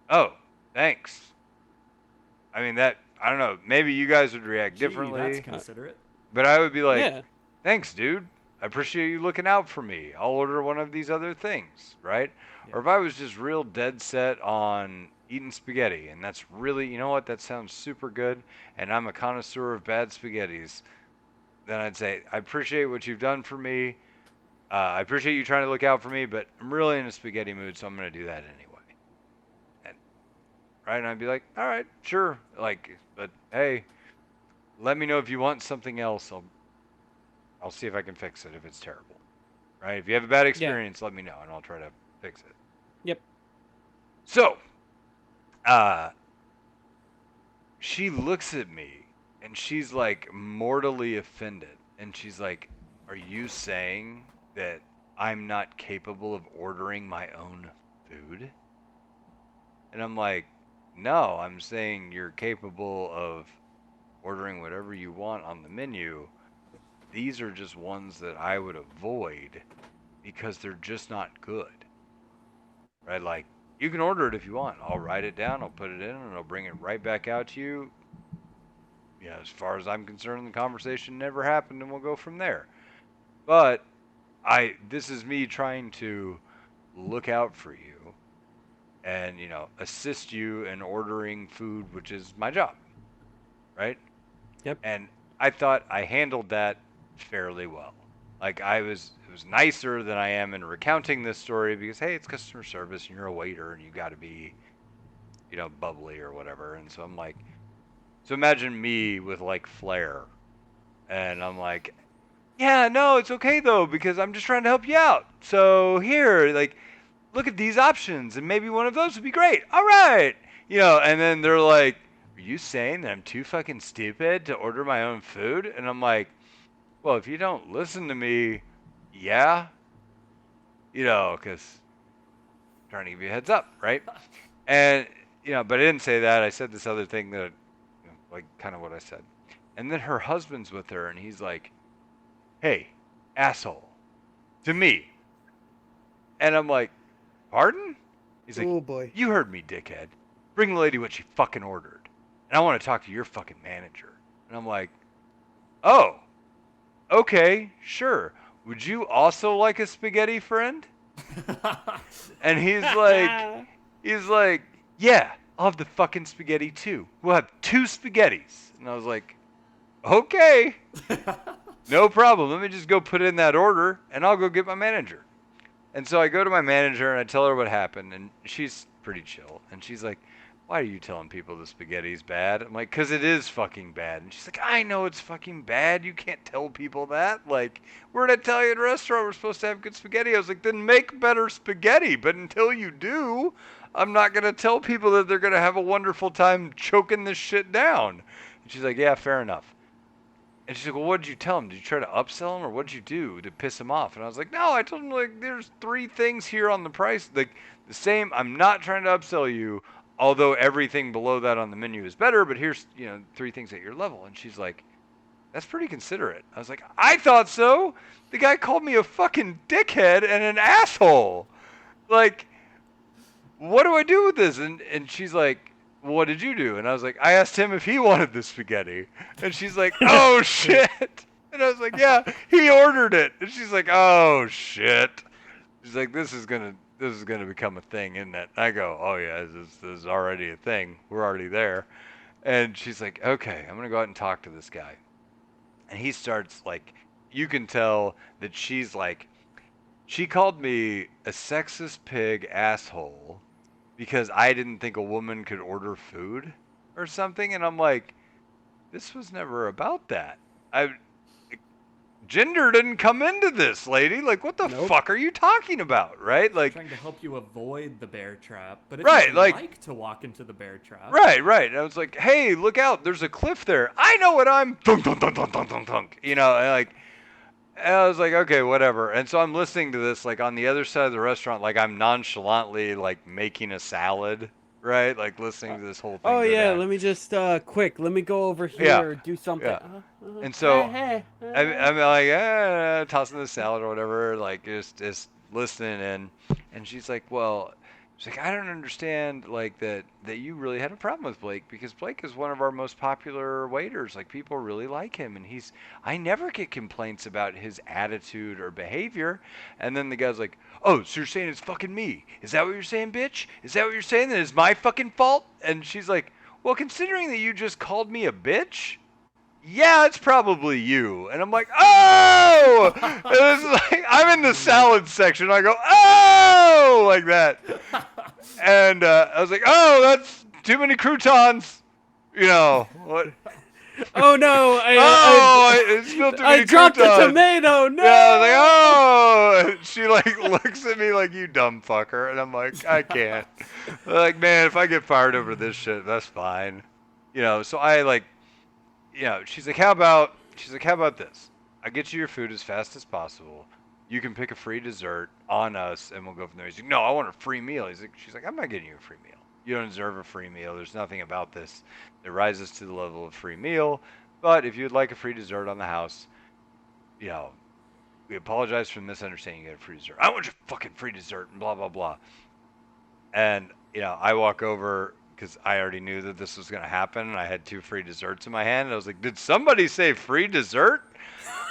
oh, thanks. I mean, I don't know, maybe you guys would react Gee, that's differently, considerate. but I would be like, Yeah. thanks, dude. I appreciate you looking out for me. I'll order one of these other things, right? Yeah. Or if I was just real dead set on eating spaghetti, and that's really, you know what, that sounds super good, and I'm a connoisseur of bad spaghettis, then I'd say, I appreciate what you've done for me. I appreciate you trying to look out for me, but I'm really in a spaghetti mood, so I'm going to do that anyway. And, right? And I'd be like, all right, sure. Like, but hey, let me know if you want something else. I'll see if I can fix it if it's terrible. Right? If you have a bad Yeah. experience, let me know and I'll try to fix it. Yep. So, uh, she looks at me and she's like mortally offended. And she's like, are you saying that I'm not capable of ordering my own food? And I'm like, no, I'm saying you're capable of ordering whatever you want on the menu. These are just ones that I would avoid because they're just not good. Right? Like, you can order it if you want. I'll write it down, I'll put it in, and I'll bring it right back out to you. Yeah, as far as I'm concerned, the conversation never happened, and we'll go from there. But this is me trying to look out for you and, assist you in ordering food, which is my job, right? Yep. And I thought I handled that fairly well. Like, it was nicer than I am in recounting this story because, hey, it's customer service and you're a waiter and you got to be, bubbly or whatever. And so I'm like, so imagine me with like flair, and I'm like, yeah, no, it's okay though because I'm just trying to help you out. So here, like, look at these options and maybe one of those would be great. All right, and then they're like, are you saying that I'm too fucking stupid to order my own food? And I'm like, well, if you don't listen to me, yeah, because I'm trying to give you a heads up, right? And, but I didn't say that. I said this other thing that, like, kind of what I said. And then her husband's with her, and he's like, hey, asshole, to me. And I'm like, pardon? He's like, Oh boy. you heard me, dickhead. Bring the lady what she fucking ordered. And I want to talk to your fucking manager. And I'm like, oh, okay, sure. Would you also like a spaghetti friend? And he's like, yeah, I'll have the fucking spaghetti too. We'll have 2 spaghettis. And I was like, okay, no problem. Let me just go put in that order and I'll go get my manager. And so I go to my manager and I tell her what happened, and she's pretty chill. And she's like, why are you telling people the spaghetti's bad? I'm like, because it is fucking bad. And she's like, I know it's fucking bad. You can't tell people that. Like, we're an Italian restaurant. We're supposed to have good spaghetti. I was like, then make better spaghetti. But until you do, I'm not going to tell people that they're going to have a wonderful time choking this shit down. And she's like, yeah, fair enough. And she's like, well, what did you tell him? Did you try to upsell him, or what did you do to piss him off? And I was like, no, I told him, like, there's 3 things here on the price. Like, the same, I'm not trying to upsell you. although everything below that on the menu is better, but here's, 3 things at your level. And she's like, that's pretty considerate. I was like, I thought so. The guy called me a fucking dickhead and an asshole. Like, what do I do with this? And she's like, well, what did you do? And I was like, I asked him if he wanted the spaghetti. And she's like, oh shit. And I was like, yeah, he ordered it. And she's like, oh shit. She's like, this is gonna become a thing, isn't it? I go, oh yeah, this is already a thing. We're already there. And she's like, okay, I'm gonna go out and talk to this guy. And he starts like, you can tell that she's like, she called me a sexist pig asshole because I didn't think a woman could order food or something. And I'm like, this was never about that. I Gender didn't come into this, lady. Like, what the Nope. fuck are you talking about, right? Like, Trying to help you avoid the bear trap. But if right, you'd like, like to walk into the bear trap, right. And I was like, hey, look out, there's a cliff there. I know what I'm thunk thunk thunk thunk thunk thunk thunk. And I was like, okay, whatever. And so I'm listening to this like on the other side of the restaurant, like I'm nonchalantly like making a salad, right? Like listening to this whole thing Oh go yeah, down. let me just quick. Let me go over Yeah, here, do something. yeah. And so Hey, I'm like, tossing the salad or whatever, like just listening in. And she's like, well, she's like, I don't understand like that you really had a problem with Blake because Blake is one of our most popular waiters. Like people really like him, and I never get complaints about his attitude or behavior. And then the guy's like, oh, so you're saying it's fucking me? Is that what you're saying, bitch? Is that what you're saying? That it's my fucking fault? And she's like, well, considering that you just called me a bitch. Yeah, it's probably you. And I'm like, oh! And it's like, I'm in the salad section. I go, oh! Like that. And I was like, oh, that's too many croutons. What? Oh no! I spilled too many I dropped the croutons. tomato. No! Yeah, I was like, oh! And she like looks at me like, you dumb fucker. And I'm like, I can't. Like, man, if I get fired over this shit, that's fine. So I like, she's like, how about this? I get you your food as fast as possible. You can pick a free dessert on us, and we'll go from there. He's like, no, I want a free meal. She's like, I'm not getting you a free meal. You don't deserve a free meal. There's nothing about this that rises to the level of free meal. But if you'd like a free dessert on the house, you know, we apologize for the misunderstanding. You get a free dessert. I want your fucking free dessert, and blah blah blah. And I walk over because I already knew that this was going to happen. And I had 2 free desserts in my hand. And I was like, did somebody say free dessert?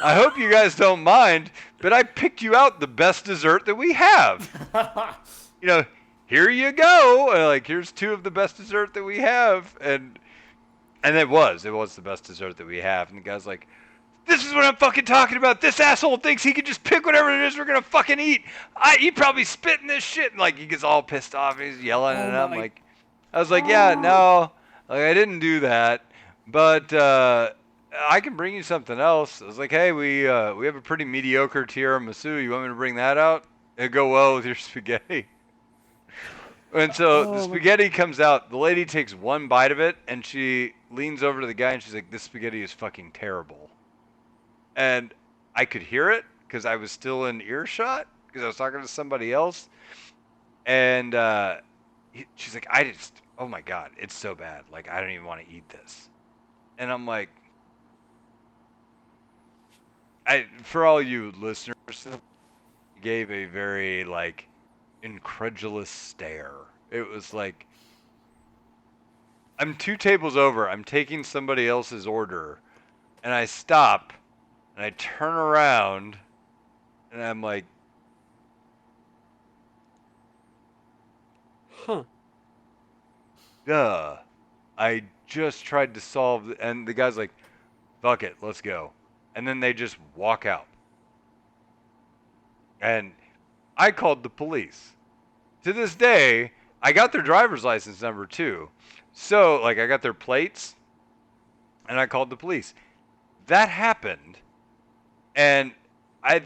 I hope you guys don't mind, but I picked you out the best dessert that we have. Here you go. Like, here's 2 of the best dessert that we have. And it was the best dessert that we have. And the guy's like, this is what I'm fucking talking about. This asshole thinks he can just pick whatever it is we're gonna fucking eat. He probably spit in this shit. And like he gets all pissed off. He's yelling, and I'm like, I was like, yeah, no, like I didn't do that, but I can bring you something else. I was like, hey, we have a pretty mediocre tiramisu. You want me to bring that out? It'd go well with your spaghetti. And so the spaghetti comes out. The lady takes one bite of it, and she leans over to the guy, and she's like, this spaghetti is fucking terrible. And I could hear it because I was still in earshot because I was talking to somebody else. And she's like, oh my God, it's so bad. Like, I don't even want to eat this. And I'm like, for all you listeners, gave a very, like, incredulous stare. It was like, I'm 2 tables over. I'm taking somebody else's order. And I stop. And I turn around. And I'm like, Huh. duh. I just tried to solve, and the guy's like, fuck it, let's go. And then they just walk out. And I called the police. To this day, I got their driver's license number too. So, like, I got their plates, and I called the police. That happened, and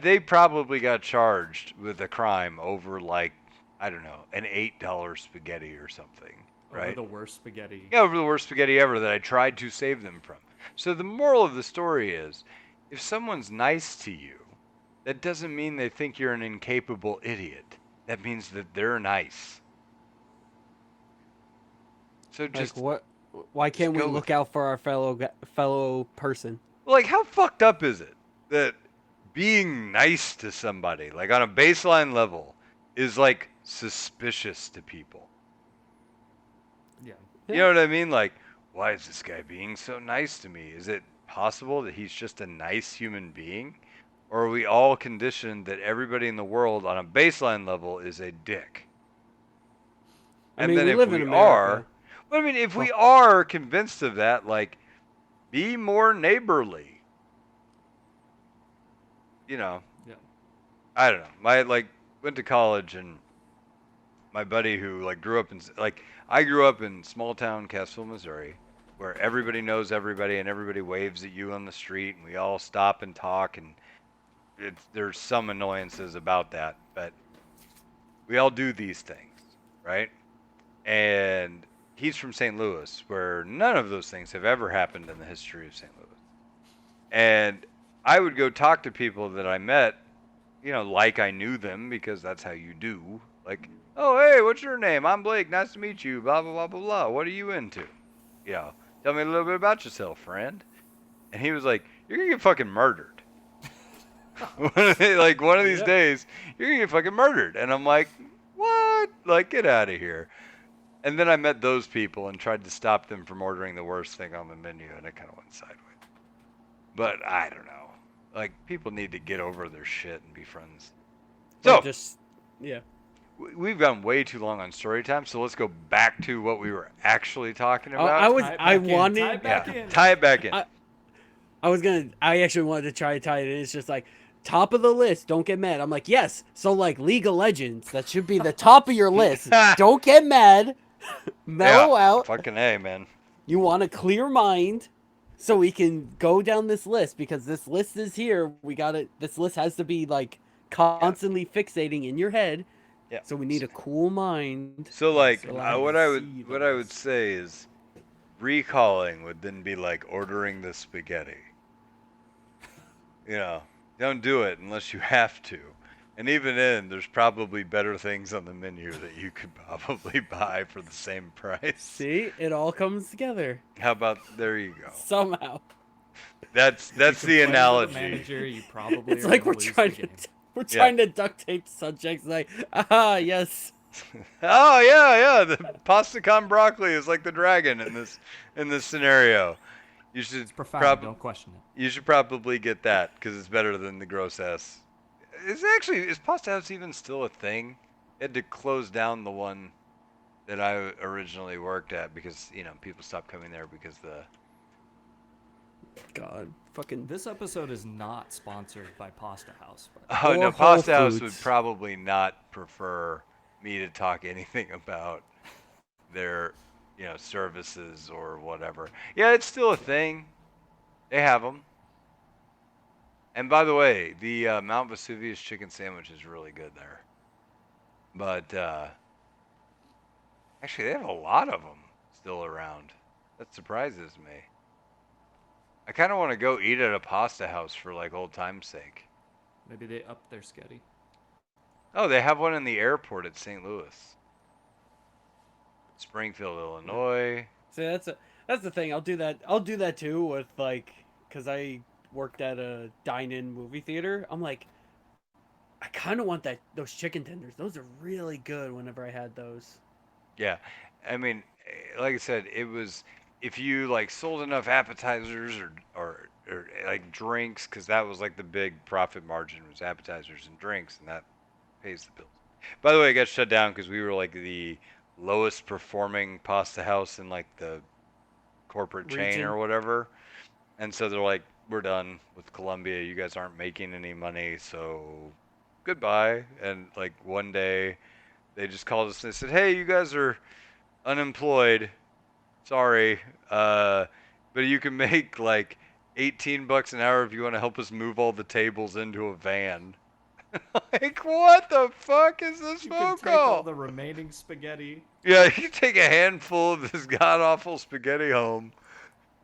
they probably got charged with a crime over, like, I don't know, an $8 spaghetti or something. Right? Over the worst spaghetti. Yeah, over the worst spaghetti ever that I tried to save them from. So the moral of the story is, if someone's nice to you, that doesn't mean they think you're an incapable idiot. That means that they're nice. So Like just what? Why can't we go with look it. out for our fellow person? Like, how fucked up is it that being nice to somebody, like on a baseline level, is like suspicious to people? Yeah. You Yeah. know what I mean? Like, why is this guy being so nice to me? Is it possible that he's just a nice human being? Or are we all conditioned that everybody in the world on a baseline level is a dick? I And mean, then we if live in we are, America. well, I mean, if we Well, are convinced of that, like, be more neighborly. You know, Yeah. I don't know. My like went to college and my buddy who like grew up in like I grew up in small town Cassville, Missouri, where everybody knows everybody and everybody waves at you on the street and we all stop and talk and there's some annoyances about that, but we all do these things, right? And he's from St. Louis, where none of those things have ever happened in the history of St. Louis. And I would go talk to people that I met, like I knew them because that's how you do. Like, oh, hey, what's your name? I'm Blake. Nice to meet you. Blah, blah, blah, blah, blah. What are you into? You know, tell me a little bit about yourself, friend. And he was like, you're going to get fucking murdered. Like, one of these yep. days, you're going to get fucking murdered. And I'm like, what? Like, get out of here. And then I met those people and tried to stop them from ordering the worst thing on the menu, and it kind of went sideways. But I don't know. Like, people need to get over their shit and be friends. Or So, just, yeah. we've gone way too long on story time, so let's go back to what we were actually talking Oh, I about. was, Tie it I back in. Tie wanted, it back Yeah, in. tie it back in. I, I actually wanted to try to tie it in. It's just like top of the list. Don't get mad. I'm like, yes. So like League of Legends, that should be the top of your list. Don't get mad. Yeah, Mellow out. fucking A, man. You want a clear mind, so we can go down this list because this list is here. We got to. This list has to be like Yeah, constantly fixating in your head. yeah. So we need a cool mind. So, Yes, like, so Allow we me what to I would see the what I would list. say is recalling would then be like ordering the spaghetti. You know, don't do it unless you have to. And even then, there's probably better things on the menu that you could probably buy for the same price. See, it all comes together How about there you go. somehow. That's If you the complain to the analogy. manager, you probably It's are like gonna we're lose trying the to game. we're Yeah. trying to duct tape subjects. Like, ah, yes. Oh yeah, yeah. The pasta con broccoli is like the dragon in this scenario. You should It's profound. prob Don't question it. you should probably get that because it's better than the gross S. Is Pasta House even still a thing? It had to close down the one that I originally worked at because people stopped coming there because the God, fucking This episode is not sponsored by Pasta House, by the way. oh or no, Whole Pasta House would Foods. probably not prefer me to talk anything about their services or whatever. Yeah, it's still a thing. They have them. And by the way, the Mount Vesuvius chicken sandwich is really good there. But actually, they have a lot of them still around. That surprises me. I kind of want to go eat at a pasta house for like old time's sake. Maybe they upped their sketty. Oh, they have one in the airport at St. Louis, Springfield, Yeah. Illinois. See, that's the thing. I'll do that too with like, cause I worked at a dine-in movie theater. I'm like, I kind of want those chicken tenders. Those are really good. Whenever I had those. Yeah, I mean, like I said, it was if you like sold enough appetizers or like drinks, because that was like the big profit margin was appetizers and drinks, and that pays the bills. By the way, it got shut down because we were like the lowest performing pasta house in like the corporate chain Region. or whatever, and so they're like, we're done with Columbia. You guys aren't making any money, so goodbye. And like one day, they just called us and they said, hey, you guys are unemployed. Sorry, but you can make like 18 bucks an hour if you want to help us move all the tables into a van. Like, what the fuck is this You can phone take all call? the remaining spaghetti. Yeah, you take a handful of this god awful spaghetti home.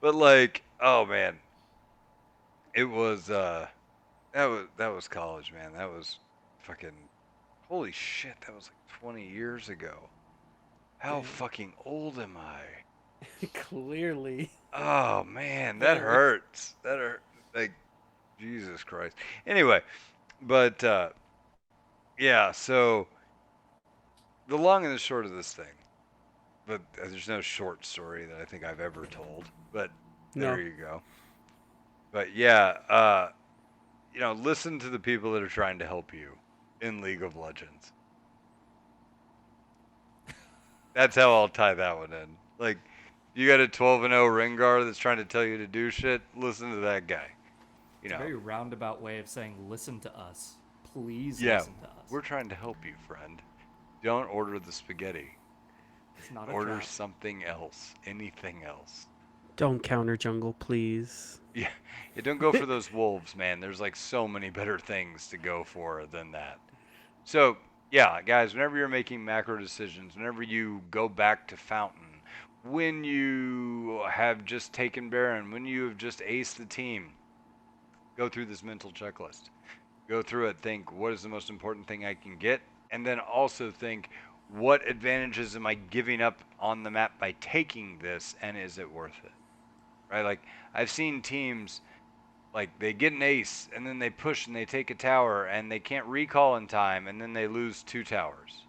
But like, oh man, it was that was college, man. That was fucking holy shit. That was like 20 years ago. How Damn. fucking old am I? Clearly. Oh man, that Very. hurts. That hurt. Like Jesus Christ. Anyway, but yeah. So the long and the short of this thing, but there's no short story that I think I've ever told. But there No. you go. But yeah, listen to the people that are trying to help you in League of Legends. That's how I'll tie that one in. Like, you got a 12-0 Rengar that's trying to tell you to do shit. Listen to that guy. You It's a know, very roundabout way of saying listen to us. Please yeah, listen to us. we're trying to help you, friend. Don't order the spaghetti. It's not a Order trap. something else. Anything else. Don't counter jungle, please. Yeah, yeah, don't go for those wolves, man. There's like so many better things to go for than that. So, yeah, guys, whenever you're making macro decisions, whenever you go back to Fountain, when you have just taken Baron, when you have just aced the team, go through this mental checklist. Go through it, think what is the most important thing I can get, and then also think what advantages am I giving up on the map by taking this, and is it worth it? Right? Like, I've seen teams like they get an ace and then they push and they take a tower and they can't recall in time and then they lose two towers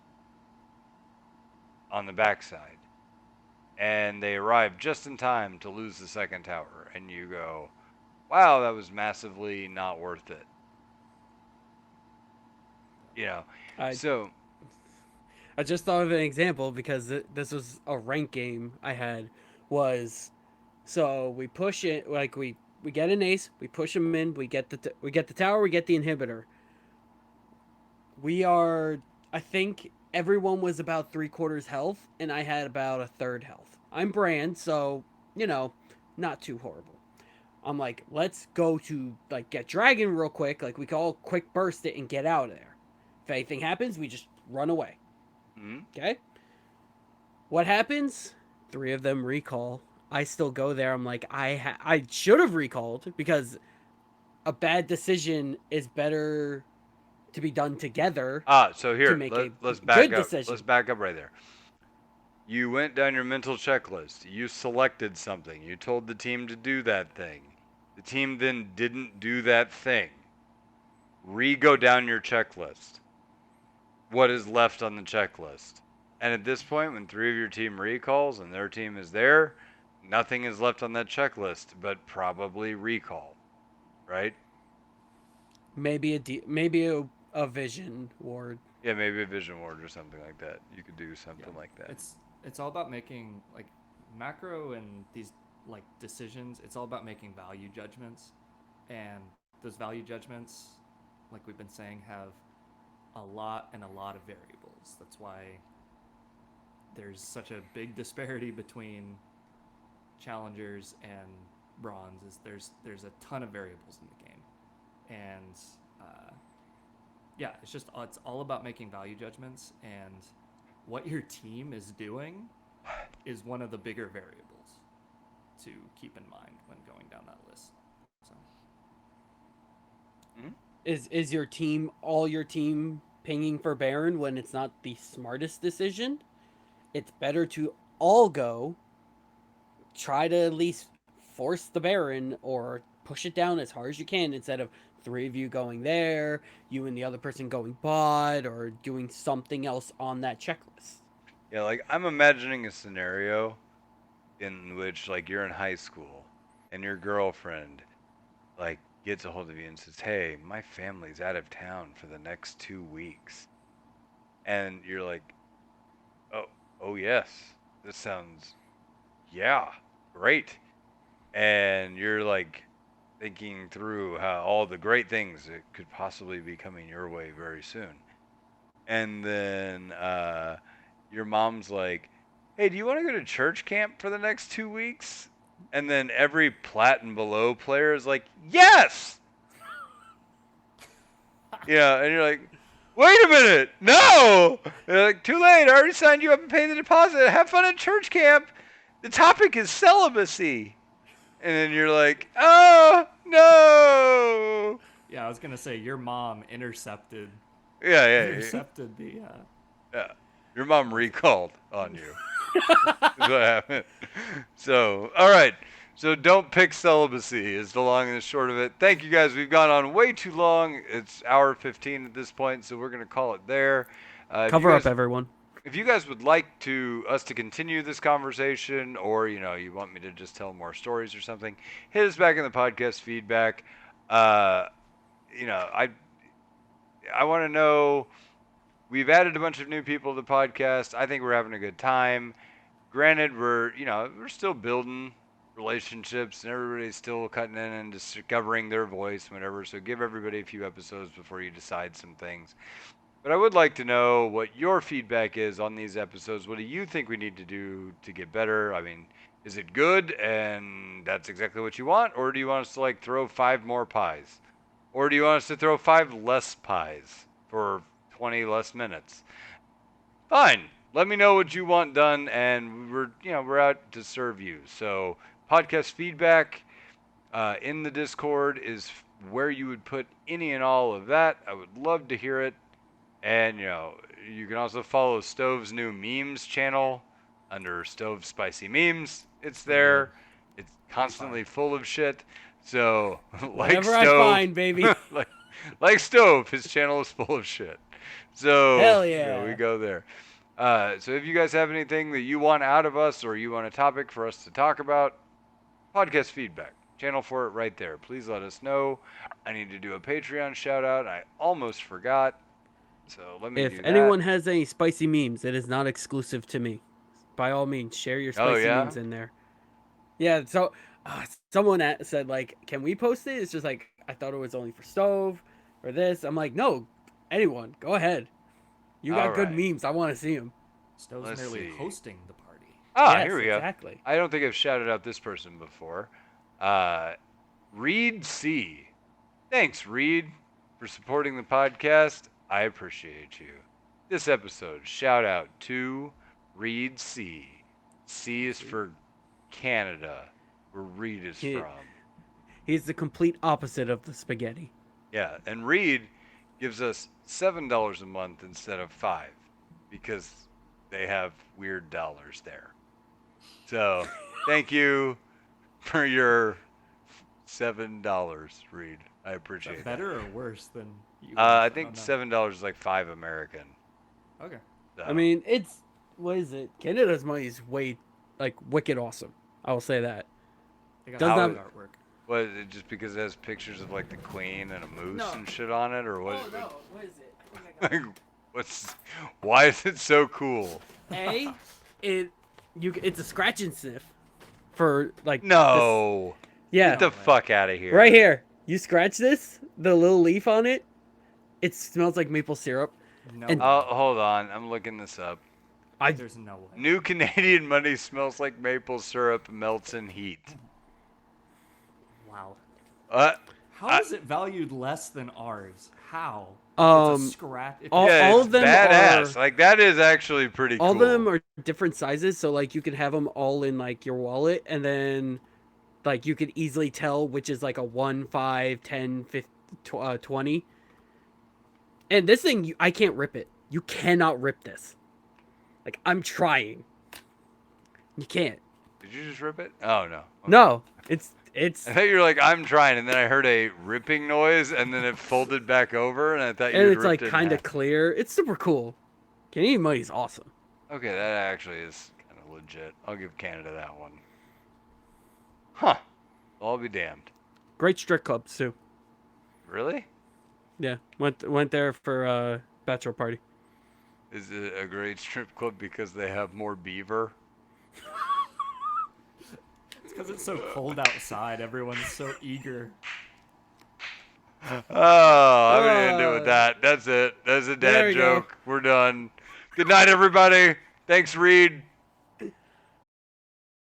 on the backside and they arrive just in time to lose the second tower and you go, wow, that was massively not worth it, you know. I So I just thought of an example because this was a rank game I had. Was so we push it like we get an ace, we push him in, we get the tower, we get the inhibitor. We are, I think everyone was about 3/4 health, and I had about a third health. I'm Brand, so not too horrible. I'm like, let's go to like get dragon real quick. Like we can all quick burst it and get out of there. If anything happens, we just run away. mm, Okay. What happens? Three of them recall. I still go there. I'm like, I should have recalled because a bad decision is better to be done together so to here make a let's back good up, let's decision. back up right there. You went down your mental checklist, you selected something, you told the team to do that thing, the team then didn't do that thing. Re-go down your checklist. What is left on the checklist? And at this point, when three of your team recalls and their team is there, nothing is left on that checklist but probably recall, right? Maybe a vision ward. Yeah, maybe a vision ward or something like that. You could do Yeah. something like that. It's all about making like macro and these like decisions. It's all about making value judgments, and those value judgments, like we've been saying, have a lot of variables. That's why there's such a big disparity between challengers and bronze. Is there's a ton of variables in the game, and yeah, it's all about making value judgments, and what your team is doing is one of the bigger variables to keep in mind when going down that list. So Mm-hmm. Is your team pinging for Baron when it's not the smartest decision? It's better to all go, try to at least force the Baron or push it down as hard as you can instead of three of you going there, you and the other person going bot or doing something else on that checklist. Yeah, like I'm imagining a scenario in which like you're in high school and your girlfriend like gets a hold of you and says, "Hey, my family's out of town for the next 2 weeks," and you're like, "Oh, oh yes, this sounds yeah, great," and you're like thinking through how all the great things that could possibly be coming your way very soon, and then your mom's like, "Hey, do you want to go to church camp for the next 2 weeks?" And then every plat and below player is like, "Yes!" Yeah, and you're like, "Wait a minute, no!" They're like, "Too late. I already signed you up and paid the deposit. Have fun at church camp. The topic is celibacy." And then you're like, "Oh no!" yeah, I was gonna say your mom Yeah, yeah, yeah. intercepted the Yeah. Your mom that's recalled on you. Is what happened. So, all right. So don't pick celibacy is the long and the short of it. Thank you guys. We've gone on way too long. It's hour 15 at this point, so we're gonna call it there. Cover up, everyone. If you guys would like us to continue this conversation, or you want me to just tell more stories or something, hit us back in the podcast feedback. Uh, you know, I want to know. We've added a bunch of new people to the podcast. I think we're having a good time. Granted, we're still building relationships, and everybody's still cutting in and discovering their voice, whatever. So give everybody a few episodes before you decide some things. But I would like to know what your feedback is on these episodes. What do you think we need to do to get better? I mean, is it good and that's exactly what you want? Or do you want us to throw 5 more pies? Or do you want us to throw 5 less pies for 20 less minutes? Fine. Let me know what you want done, and we're out to serve you. So podcast feedback in the Discord is where you would put any and all of that. I would love to hear it. And you can also follow Stove's new memes channel under Stove Spicy Memes. It's there. It's constantly full of shit. So like Whatever I Stove, find, baby. like Stove, his channel is full of shit. So Hell yeah. we go there. So if you guys have anything that you want out of us, or you want a topic for us to talk about, podcast feedback. Channel for it right there. Please let us know. I need to do a Patreon shout out. I almost forgot. So let me do If that. anyone has any spicy memes, it is not exclusive to me. By all means, share your spicy memes in there. Yeah, so someone said, like, can we post it? It's just like, I thought it was only for Stove or this. I'm like, no, anyone, go ahead. You got good memes. I want to see them. Stove's merely hosting the party. Yes, here we go. Exactly. I don't think I've shouted out this person before. Reed C. Thanks, Reed, for supporting the podcast. I appreciate you. This episode, shout out to Reed C. C is for Canada, where Reed is from. He's the complete opposite of the spaghetti. Yeah, and Reed gives us $7 a month instead of 5 because they have weird dollars there. So, thank you for your $7, Reed. I appreciate it. Better or worse than you? I think $7 is like 5 American. Okay. So. I mean, what is it? Canada's money is wicked awesome. I will say that. Does not artwork. What, just because it has pictures of like the Queen and a moose and shit on it, or what? Oh no, what is it? I think I got it. Why is it so cool? It's a scratch and sniff for like. No. Yeah. Get the fuck out of here. Right here. You scratch this, the little leaf on it. It smells like maple syrup. No. Hold on. I'm looking this up. There's no way. New Canadian money smells like maple syrup, melts in heat. Wow. How is it valued less than ours? How? It's a scratch. All of them badass. Like that is actually pretty cool. All of them are different sizes, so like you can have them all in like your wallet, and then like you could easily tell which is like a 1, 5, 10, 50, 20. And this thing, I can't rip it. You cannot rip this. Like, I'm trying. You can't. Did you just rip it? Oh, no. Okay. No. It's... I thought you were like, I'm trying, and then I heard a ripping noise, and then it folded back over, and I thought you And ripped it's like it kind of clear. It's super cool. Canadian money's awesome. Okay, that actually is kind of legit. I'll give Canada that one. Huh. I'll be damned. Great strip clubs, too. Really? Yeah. Went there for a bachelor party. Is it a great strip club because they have more beaver? It's because it's so cold outside. Everyone's so eager. Oh, I'm going to end it with that. That's it. That's a dad joke. We're done. Good night, everybody. Thanks, Reed.